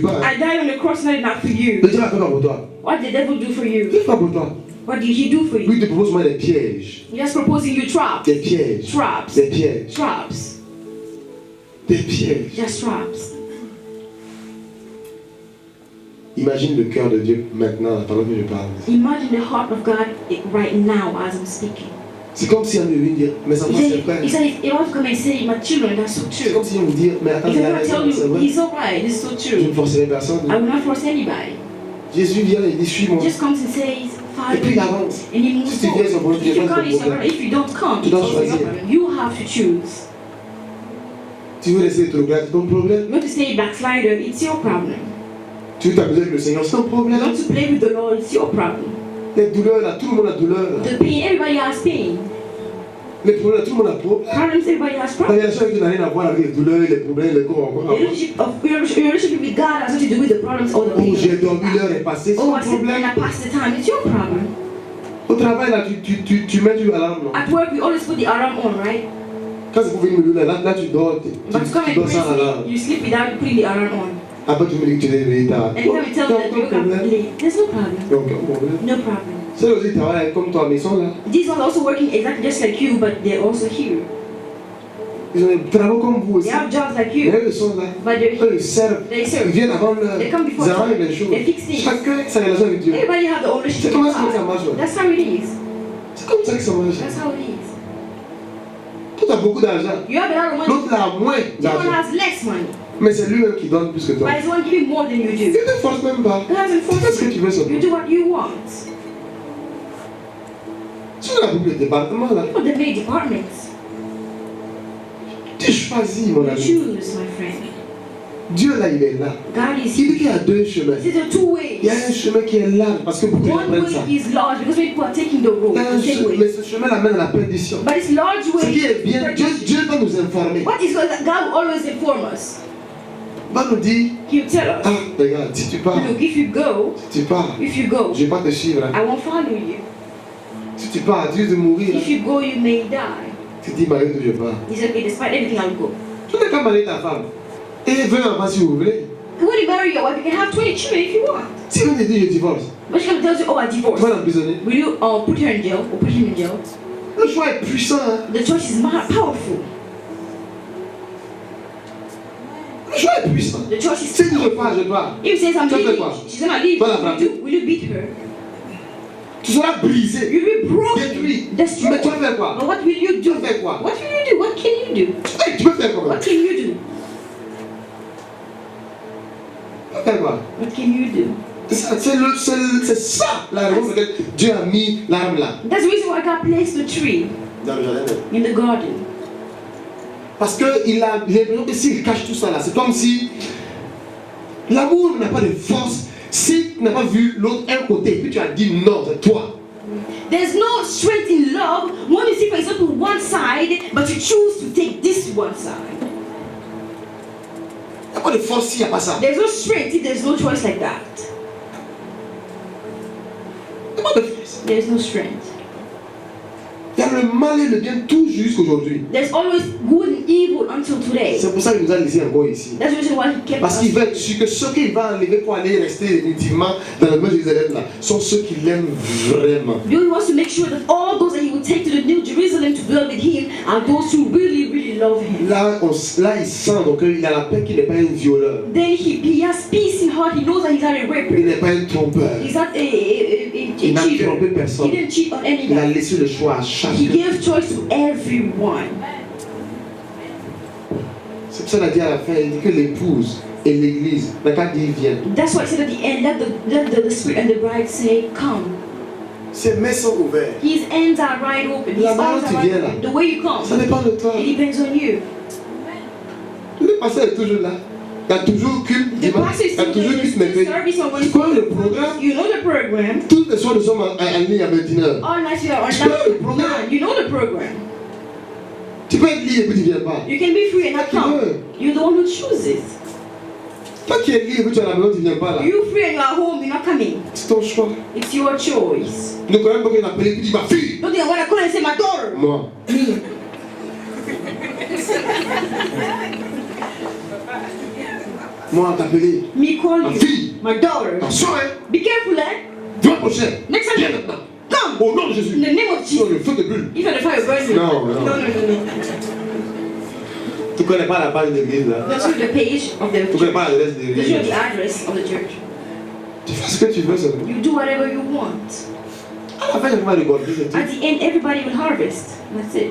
A: pas.
B: I died on the cross, not enough for you.
A: Le diable a fait quoi pour toi?
B: What did the devil do for
A: Il
B: you?
A: fait quoi pour toi?
B: What did he do for
A: Lui,
B: you?
A: il te propose moi des pièges.
B: Just proposing you traps.
A: Des pièges.
B: Traps.
A: Des pièges.
B: Traps.
A: Des pièges.
B: Just traps.
A: Imagine le cœur de Dieu maintenant, pendant que je parle.
B: Imagine the heart of God right now as I'm speaking.
A: C'est comme si on me vient dire, mes enfants, c'est vrai.
B: He said, he wants to come and say, my children, that's so
A: C'est
B: true.
A: comme si on me dit, mais attends,
B: He
A: c'est
B: said,
A: la
B: I tell
A: raison, c'est
B: you,
A: vrai.
B: he's alright, this is so
A: Je ne
B: true.
A: forcerai personne.
B: I will not force anybody.
A: Jésus vient et dit, suis-moi.
B: He just comes and says,
A: Et
B: Father,
A: puis il avance.
B: and he moves
A: Si tu viens, c'est un
B: forward.
A: problème.
B: If you
A: C'est
B: come,
A: un
B: it's your
A: problème.
B: problem. If you don't come,
A: Tu
B: it's
A: dois
B: also your
A: choisir.
B: problem. You have to choose.
A: Tu veux laisser te regarder, c'est ton problème.
B: You want to stay a backslider, it's your problem.
A: Tu veux t'amuser avec le Seigneur, c'est ton
B: You
A: problème.
B: want to play with the Lord, it's your problem.
A: Les douleurs là, tout le monde a douleur.
B: The pain, everybody has pain.
A: Les problèmes, tout le monde a problème.
B: Problems, everybody has
A: La
B: problems.
A: relation avec Dieu n'a rien à voir avec les douleurs, les problèmes, les corps.
B: The relationship with God has nothing to do with the problems or the
A: Oh,
B: pain.
A: j'ai dormi, l'heure est passée, c'est
B: Oh,
A: ton
B: I said,
A: problème.
B: and I passed the time, it's your problem.
A: Au travail là, tu mets du alarme. Non?
B: At work, we always put the alarm on, right?
A: Quand c'est pour venir me lever, là tu dors.
B: But to come
A: Tu
B: and
A: dors
B: pray,
A: sans alarme.
B: you sleep without putting the alarm on.
A: Après tu me dis que tu es réveillé tard.
B: And come and tell me that you woke up late. There's no problem.
A: Il n'y a aucun problème.
B: No problem.
A: C'est aussi travaillent comme toi, mais ils sont là.
B: These ones are also working exactly just like you, but they're also here.
A: Ils ont des travaux comme vous aussi.
B: They have jobs like
A: Mais
B: you,
A: eux, ils sont là.
B: but they're
A: Eux,
B: here.
A: ils servent.
B: They
A: Ils
B: serve.
A: viennent avant l'heure.
B: They come before
A: Ils arrangent
B: time.
A: les choses.
B: They fix things.
A: Chacun sa relation avec Dieu.
B: Everybody have their own relationship
A: C'est comme
B: with
A: ça que ça marche.
B: God.
A: Ouais.
B: That's how it is.
A: C'est comme ça que ça marche.
B: That's how it is.
A: Toi, tu as beaucoup d'argent.
B: You have a lot of money.
A: L'autre là a moins
B: Someone
A: d'argent.
B: has less money,
A: Mais c'est lui-même qui donne plus que toi.
B: but it's one giving more than you
A: Il
B: do.
A: ne te force même pas.
B: God hasn't
A: Tu fais ce
B: forced
A: que tu veux
B: you.
A: seulement.
B: You do what you want.
A: Tu as beaucoup de départements là.
B: For the many departments,
A: Tu choisis, mon
B: you
A: ami.
B: choose, my friend.
A: Dieu là, il est là.
B: God is
A: Il dit
B: here.
A: qu'il y a deux chemins.
B: There's a two ways.
A: Il y a un chemin qui est large parce que beaucoup de gens
B: One
A: prennent ça.
B: way is large because people are taking the road,
A: Il y a un
B: the same
A: chemin,
B: way.
A: mais ce chemin l'amène à la perdition.
B: But it's large
A: Ce qui
B: way.
A: est bien, Dieu va nous informer.
B: What is good? God will always inform us.
A: Va nous dire,
B: He will tell us,
A: ah, regarde, si tu pars,
B: look, if you go,
A: si tu pars,
B: if you go,
A: je ne vais pas te suivre. Hein.
B: I won't follow you.
A: Si tu pars, tu risques de mourir.
B: If you go, you may die.
A: Tu dis, Marie, que je pars.
B: He said, okay, despite everything, I'll go.
A: Tu n'es qu'à marier ta femme. Et 20 enfants si vous voulez.
B: When you marry your wife, you can have 20 children if you want.
A: Si on te dit, je divorce,
B: But she comes and tells you, oh, I
A: tu
B: divorced.
A: vas l'emprisonner.
B: Will you put her in jail or put him in jail?
A: Le choix est puissant. Hein.
B: The choice is powerful.
A: Le choix est puissant.
B: The choice is
A: Si je
B: powerful.
A: pars, je pars.
B: If he says I'm
A: Tu fais
B: leaving,
A: quoi?
B: she's gonna leave.
A: Voilà,
B: What will you beat her?
A: Tu seras brisé.
B: You'll be broken.
A: Détruit.
B: Destroyed.
A: Mais tu vas faire quoi?
B: But what will you
A: Tu
B: do?
A: vas faire quoi?
B: What will you do? What can you do?
A: Hey, tu peux faire quoi?
B: What can you do?
A: Tu peux faire quoi?
B: What can you do?
A: C'est ça la raison pour laquelle Dieu a mis l'arme là.
B: That's the reason why God placed the tree
A: Dans le jardin.
B: in the garden.
A: Parce qu'il a l'impression que s'il cache tout ça là, c'est comme si l'amour n'a pas de force. Si tu n'as pas vu l'autre un côté, puis tu as dit non, c'est toi.
B: There's no strength in love when you see, for example, one side, but you choose to take this one side.
A: Il n'y a pas de force s'il n'y a pas ça.
B: There's no strength if there's no choice like that.
A: Il n'y a pas de force.
B: There's no strength.
A: Il y a le mal et le bien tout jusqu'aujourd'hui.
B: There's always good and evil until today.
A: C'est pour ça qu'il nous a laissé encore ici.
B: That's the reason why he kept
A: Parce
B: us.
A: qu'il veut être sûr que ceux qu'il va enlever pour aller rester définitivement dans le Nouveau Jérusalem là, sont ceux qui l'aiment vraiment.
B: He wants to make sure that all those that he will take to the New Jerusalem to dwell with him are those who really, really love him.
A: Là, il sent donc qu'il a la paix qu'il n'est pas un violeur.
B: Then he has peace in heart. He knows that he's not a
A: Il
B: rapper.
A: n'est pas un trompeur.
B: He's not a
A: Il n'a
B: cheater.
A: trompé personne.
B: He didn't cheat on
A: Il a
B: anybody.
A: laissé le choix à
B: He
A: chacun.
B: gave choice to everyone.
A: C'est pour ça qu'il a dit à la fin, il dit que l'épouse et l'église, mais quand il vient,
B: That's why he said at the end, let the Spirit and the bride say, come.
A: ses mains sont ouvertes.
B: His hands are right open. His
A: La
B: arms
A: manière
B: are
A: tu
B: right
A: viens là,
B: open. The way you come,
A: ça dépend de toi.
B: it depends on you.
A: Le pasteur est toujours là. Il y a toujours culte
B: The
A: dimanche.
B: pastor is
A: Il y a
B: still
A: toujours
B: doing
A: culte
B: the
A: mercredi.
B: service on
A: Tu connais le
B: Wednesday.
A: programme?
B: You know the program.
A: Tous les soirs, nous sommes en ligne à 21h.
B: All night we are
A: Tu connais le
B: online.
A: programme?
B: You know the program.
A: Tu peux être libre et puis tu ne viens pas.
B: You can be free and not
A: Tu
B: come.
A: veux.
B: You're the one who chooses.
A: Toi qui es libre et puis tu es à la maison, tu ne viens pas là.
B: You're free and you're at home, you're not coming.
A: C'est ton choix.
B: It's your choice.
A: Ne connais pas qu'il a appelé et puis dit ma fille.
B: Don't think I'm gonna call and say my daughter.
A: Moi.
B: Me.
A: Moi, t'appeler.
B: Me call
A: Ma
B: you.
A: fille.
B: My daughter.
A: Attention, hein.
B: Be careful, eh?
A: Dimanche prochain.
B: Next time.
A: Viens maintenant.
B: Come.
A: Au nom de Jésus.
B: In the name of
A: Sur
B: Jesus.
A: le feu de bulle.
B: If the fire burns you.
A: No, no.
B: No.
A: Tu connais pas la page de l'église là.
B: Don't show the page of the
A: Tu connais
B: church.
A: pas l'adresse de
B: You show
A: l'église.
B: the address of the church.
A: Tu fais ce que tu veux seulement.
B: You do whatever you want.
A: À la fin, il va regarder, c'est tout.
B: At the end, everybody will harvest. That's it.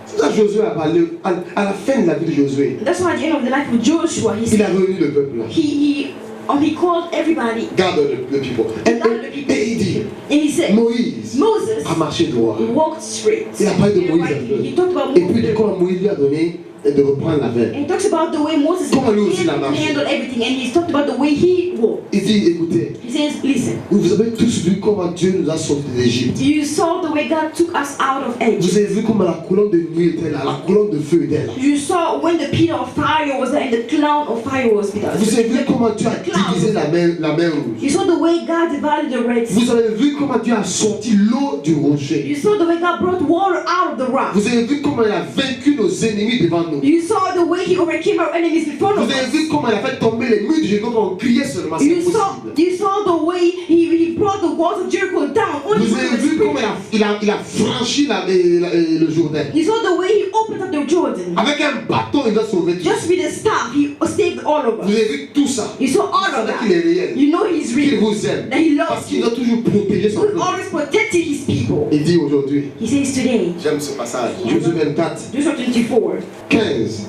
A: C'est ça que Josué a parlé. À la fin de la vie de Josué,
B: That's why at the end of the life of Joshua, he
A: il a
B: said,
A: réuni le peuple là.
B: he called everybody.
A: Garde le people. Et il dit,
B: And he said,
A: Moïse
B: Moses
A: a marché droit.
B: walked straight.
A: Il a parlé de
B: and
A: Moïse.
B: rightly. He talked about
A: Et puis de
B: Moses.
A: comment Moïse lui a donné de reprendre la veine.
B: And he talks about the way Moses
A: Comment lui aussi il a marché.
B: handled everything. And he talked about the way he walked.
A: Il dit, écoutez,
B: He says, listen,
A: vous avez tous vu comment Dieu nous a sortis d'Égypte.
B: you saw the way God took us out of Egypt.
A: Vous avez vu comment la colonne de nuit était là, la colonne de feu était là.
B: You saw when the pillar of fire was there and the cloud of fire was with us.
A: Vous avez vu comment Dieu a
B: The cloud.
A: divisé la mer rouge.
B: You saw the way God divided the Red Sea.
A: Vous avez vu comment Dieu a sorti l'eau du rocher.
B: You saw the way God brought water out of the rock.
A: Vous avez vu comment il a vaincu nos ennemis devant nous.
B: You saw the way he overcame our enemies in front
A: Vous
B: of
A: avez
B: us.
A: vu comment il a fait tomber les murs de Jéricho quand on criait seulement, c'est
B: You
A: possible.
B: saw the way he brought the walls of Jericho down. Only
A: Vous
B: when
A: avez
B: he was
A: vu comment
B: screaming.
A: il a franchi le Jourdain.
B: You saw the way he opened up the Jordan.
A: Avec un bâton, il a sauvé tout.
B: Just with a staff, he saved all of
A: Vous
B: us.
A: avez vu tout ça.
B: You saw all
A: Vous
B: of
A: savez
B: that.
A: qu'il est réel.
B: You know he's
A: Qu'il
B: real.
A: vous aime.
B: That he
A: Parce
B: loves
A: qu'il
B: you.
A: doit toujours protéger son
B: He
A: peuple.
B: always protected his people.
A: Il dit aujourd'hui,
B: He says today,
A: j'aime ce passage, Josué 24,
B: Joshua 24,
A: 15.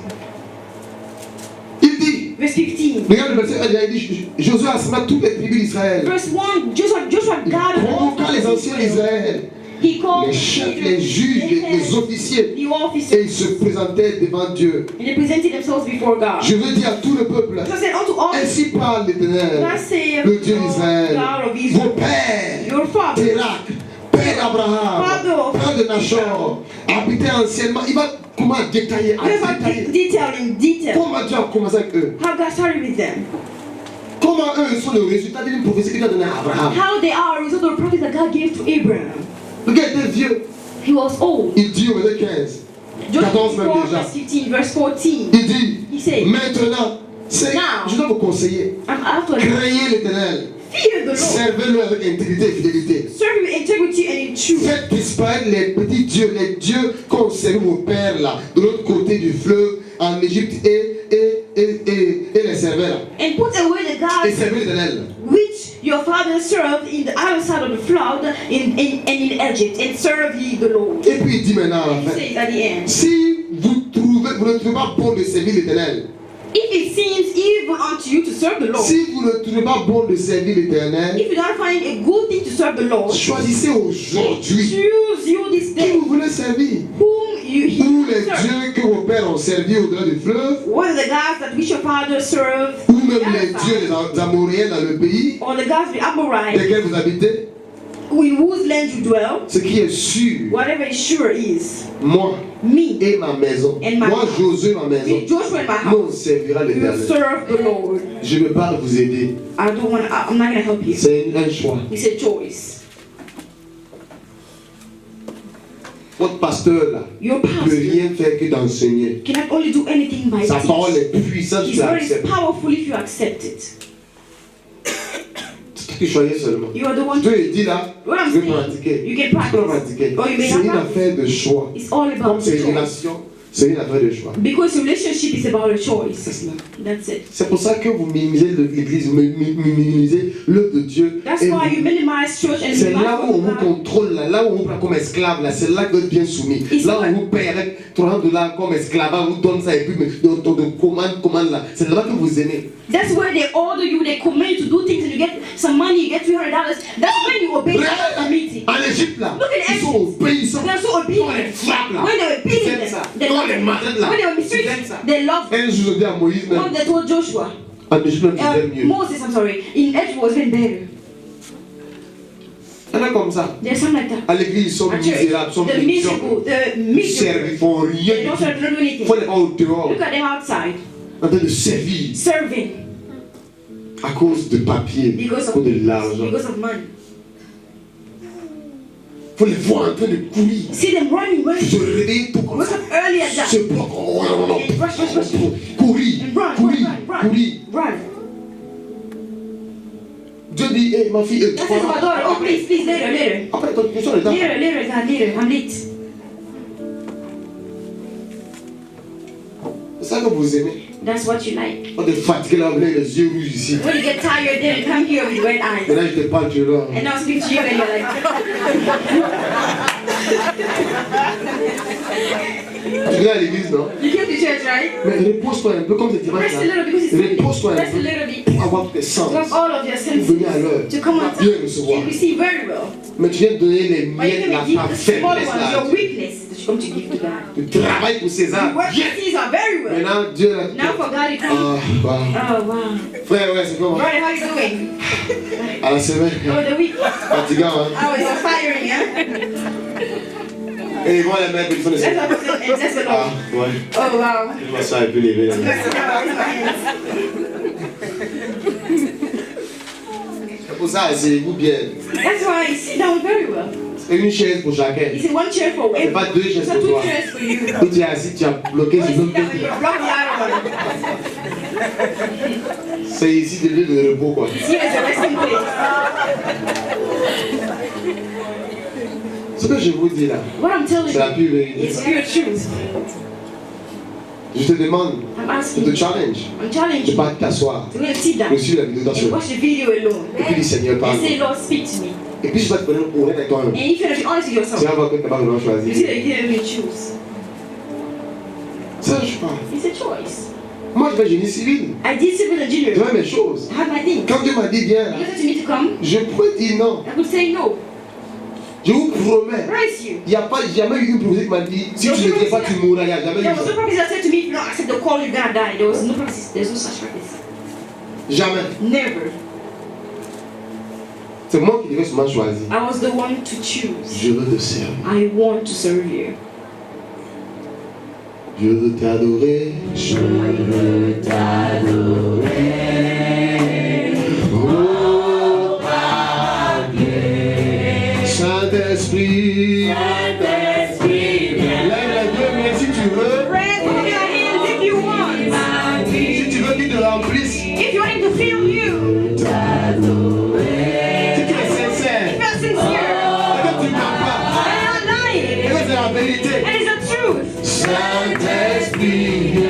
A: Il dit,
B: verse 15.
A: regarde le verset 1, il dit, Josué assembla toutes les tribus d'Israël.
B: Verse 1, Joshua
A: Il
B: gathered all
A: convoqua les anciens d'Israël,
B: He called
A: les chefs, les juges, les officiers,
B: the
A: et
B: officers,
A: ils se présentaient devant Dieu.
B: and they presented themselves before God.
A: Je veux dire à tout le peuple,
B: So I said unto all,
A: ainsi parle l'Éternel,
B: God saith,
A: le Dieu
B: God
A: d'Israël,
B: of
A: vos
B: Israel,
A: pères,
B: your father,
A: Térac, père d'Abraham, père de Nachor, habitaient anciennement. Il va comment détailler,
B: detail in detail.
A: comment Dieu a commencé avec eux.
B: How God started with them.
A: Comment eux sont le résultat d'une prophétie qu'il a donnée à Abraham.
B: How they are a result of the prophet that God gave to Abraham.
A: Le gars était vieux.
B: He was old.
A: Il dit au verset 15,
B: Joshua
A: 14 même
B: 4,
A: déjà.
B: verse 15, verse 14.
A: Il dit,
B: He said,
A: maintenant, je dois vous conseiller,
B: I'm after you.
A: craignez l'Éternel,
B: Fear the Lord.
A: servez-le avec intégrité et fidélité.
B: Serve with integrity and in truth.
A: Faites disparaître les petits dieux, les dieux qu'ont servi vos pères là, de l'autre côté du fleuve, en Égypte, et les servez là.
B: And put away the
A: Et
B: gods
A: servez l'Éternel.
B: which your father served in the other side of the flood in Egypt, and serve ye the Lord.
A: Et puis il dit maintenant à la
B: He
A: fin,
B: says at the end,
A: si vous ne trouvez pas bon de servir l'Éternel,
B: if it seems evil unto you to serve the Lord,
A: si vous ne trouvez pas bon de servir l'Éternel,
B: if you don't find a good thing to serve the Lord,
A: choisissez aujourd'hui
B: choose you this
A: qui
B: day
A: vous voulez servir.
B: whom you
A: Ou les
B: serve.
A: dieux que vos pères ont servis au-delà du fleuve,
B: Whether the gods that which your father served,
A: ou même les dieux des Amoréens dans le pays
B: or the gods of the Amorites,
A: desquels vous habitez.
B: in whose land you dwell,
A: Ce qui est sûr,
B: whatever is sure is,
A: moi
B: me,
A: et ma maison,
B: And my
A: moi
B: house.
A: Josué ma maison,
B: with Joshua in my
A: nous
B: house,
A: on servira
B: we will
A: l'Éternel.
B: serve the Lord.
A: Je ne veux pas vous aider.
B: I'm not going to help you.
A: C'est un choix.
B: It's a choice.
A: Votre pasteur là
B: Your
A: ne peut
B: pastor
A: rien faire que d'enseigner.
B: cannot only do anything by
A: Sa parole
B: teaching.
A: est puissante,
B: His
A: tu
B: word is
A: l'acceptes.
B: powerful if you accept it.
A: C'est toi qui choisis seulement.
B: You are the one.
A: Je te le dis là,
B: What I'm
A: tu peux
B: saying,
A: pratiquer.
B: you can
A: Tu peux
B: practice.
A: pratiquer.
B: Or you may
A: C'est
B: not
A: une
B: practice.
A: affaire de choix.
B: It's all
A: Comme
B: about
A: c'est une
B: choice.
A: relation, c'est une affaire de choix.
B: Because relationship is about a
A: C'est
B: choice.
A: cela.
B: That's it.
A: C'est pour ça que vous minimisez l'église, vous minimisez l'œuvre de Dieu.
B: That's
A: Et
B: why
A: vous-
B: you minimize church and
A: C'est là où on vous
B: minimize God.
A: contrôle, là où on vous prend comme esclave, là, c'est là que vous êtes bien soumis.
B: It's
A: Là où
B: what-
A: on vous paye avec $300 comme esclave, on vous donne ça et puis commande là. C'est là que vous aimez.
B: That's where they order you, they command you to do things, and you get some money, you get $300. That's when you obey the meeting.
A: En Égypte là,
B: Look at
A: ils sont obéissants.
B: They're so
A: Quand on les
B: obedient.
A: frappe là,
B: When they were
A: ils
B: beating
A: aiment
B: them,
A: ça.
B: they
A: Quand on
B: loved
A: les
B: them.
A: maltraite là,
B: When they were
A: ils
B: mistreated,
A: aiment ça.
B: they loved them.
A: Un jour, je dis à Moïse même,
B: One they told Joshua,
A: en Égypte même, ils aiment mieux.
B: Moses, I'm sorry, in Egypt was even better.
A: Il y en a comme ça.
B: There's some like that.
A: À l'église, ils sont
B: At church,
A: misérables, ils sont
B: the miserable, the
A: Ils servent, ils
B: miserable.
A: font rien
B: They
A: du
B: don't
A: tout.
B: try to do
A: Il
B: anything.
A: faut les voir au dehors,
B: Look at them outside,
A: en train de servir
B: serving
A: à cause de papier,
B: because
A: pour
B: of,
A: de l'argent.
B: because of money.
A: Il faut les voir en train de courir.
B: See them running,
A: Se
B: running.
A: réveiller tout comme
B: Wake
A: ça.
B: up early as
A: Se
B: that.
A: bloquer.
B: Rush, rush, rush.
A: Courir,
B: And run,
A: courir,
B: run,
A: courir.
B: run, run.
A: Dieu dit, hé ma fille,
B: That says my daughter, oh please, please, later, later.
A: Après, ton question est là.
B: Later, later, God, later. I'm late.
A: C'est ça que vous aimez.
B: That's what you like.
A: Quand tu es fatigué là, vous avez les yeux rouges ici.
B: When you get tired, then you come here with red eyes.
A: Maintenant, je te parle, tu es là.
B: And now I speak to you and you're like,
A: Tu viens à l'église, non?
B: you came to church, right?
A: Mais repose-toi un peu, comme c'est dimanche
B: Rest a little
A: là.
B: because it's Sunday.
A: Repose-toi un
B: Rest a
A: peu
B: little bit.
A: pour avoir tes sens.
B: To have all of your senses
A: Venez à l'heure.
B: to come on
A: Bien
B: time
A: recevoir.
B: and receive very well.
A: Mais tu viens de donner les
B: But you
A: miettes,
B: can
A: la
B: give
A: ta
B: the small
A: faiblesse
B: ones,
A: là.
B: your weakness that you come to give to God.
A: Tu travailles pour César.
B: You work
A: Bien.
B: with Caesar very well.
A: Maintenant, Dieu là.
B: Now for God to come.
A: Ah, bah.
B: Oh wow.
A: Frère, ouais, c'est comment?
B: Brother, how you doing?
A: À la semaine.
B: Oh, the week.
A: Fatigant, hein?
B: Oh, it's inspiring, huh?
A: Et ils vont les mettre, ils font les
B: Let's have a and that's the
A: Ah,
B: Lord.
A: ouais.
B: Oh wow.
A: Je vois ça un peu levé là. C'est pour ça, asseyez-vous bien.
B: That's why I sit down very well.
A: C'est une chaise pour chacun.
B: He said one chair for
A: C'est
B: everyone.
A: pas deux chaises
B: So
A: pour
B: two
A: toi.
B: chairs for you.
A: Quand tu es assis, tu as bloqué
B: When
A: sur
B: you
A: l'autre
B: sit down,
A: côté.
B: you block the other one.
A: C'est ici le lieu de repos, quoi.
B: Here is the resting place.
A: Ce que je vous dis là,
B: What I'm telling
A: c'est la
B: you
A: pure vérité.
B: is pure truth.
A: Je te demande,
B: I'm
A: je
B: asking
A: te
B: you.
A: challenge
B: I'm
A: de
B: challenging
A: ne
B: you
A: pas t'asseoir,
B: to really sit down
A: de suivre la vidéo
B: and
A: d'asseoir.
B: watch the video alone.
A: Et puis dis Seigneur,
B: And
A: parle.
B: say, Lord, speak to me.
A: Et puis je vais te donner honnête avec toi-même.
B: And if you're not honest with
A: Tu
B: yourself,
A: vas voir que tu n'as pas vraiment
B: you see
A: choisi.
B: that you didn't really choose.
A: Ça, je parle.
B: It's a choice.
A: Moi, je fais génie civil.
B: I did civil
A: Je
B: engineering.
A: fais mes choses.
B: I had my thing.
A: Quand Dieu m'a dit viens,
B: You said to me to come,
A: je pourrais dire non.
B: I could say no.
A: Je vous promets.
B: Praise you.
A: Il n'y a pas jamais eu une prophétie qui m'a dit si tu ne viens pas, tu mourras. Il n'y a jamais eu
B: There was no
A: ça.
B: prophecy that said to me, if you don't accept the call, you're gonna die. There was no prophecy. There's no such prophecy.
A: Jamais.
B: Never.
A: C'est moi qui devais seulement choisir.
B: I was the one to choose.
A: Je veux te servir.
B: I want to serve you.
A: Je veux t'adorer. Je veux t'adorer. Oh, Saint-Esprit. Saint-Esprit. Lève les deux mains si tu veux.
B: Raise both your hands if you want.
A: Si tu veux qu'il te remplisse.
B: If you want him to feel you.
A: Si tu es sincère.
B: If you're sincere.
A: Et que tu ne mens pas.
B: And you're not lying.
A: Et que c'est la vérité.
B: And it's the truth.
A: Saint-Esprit.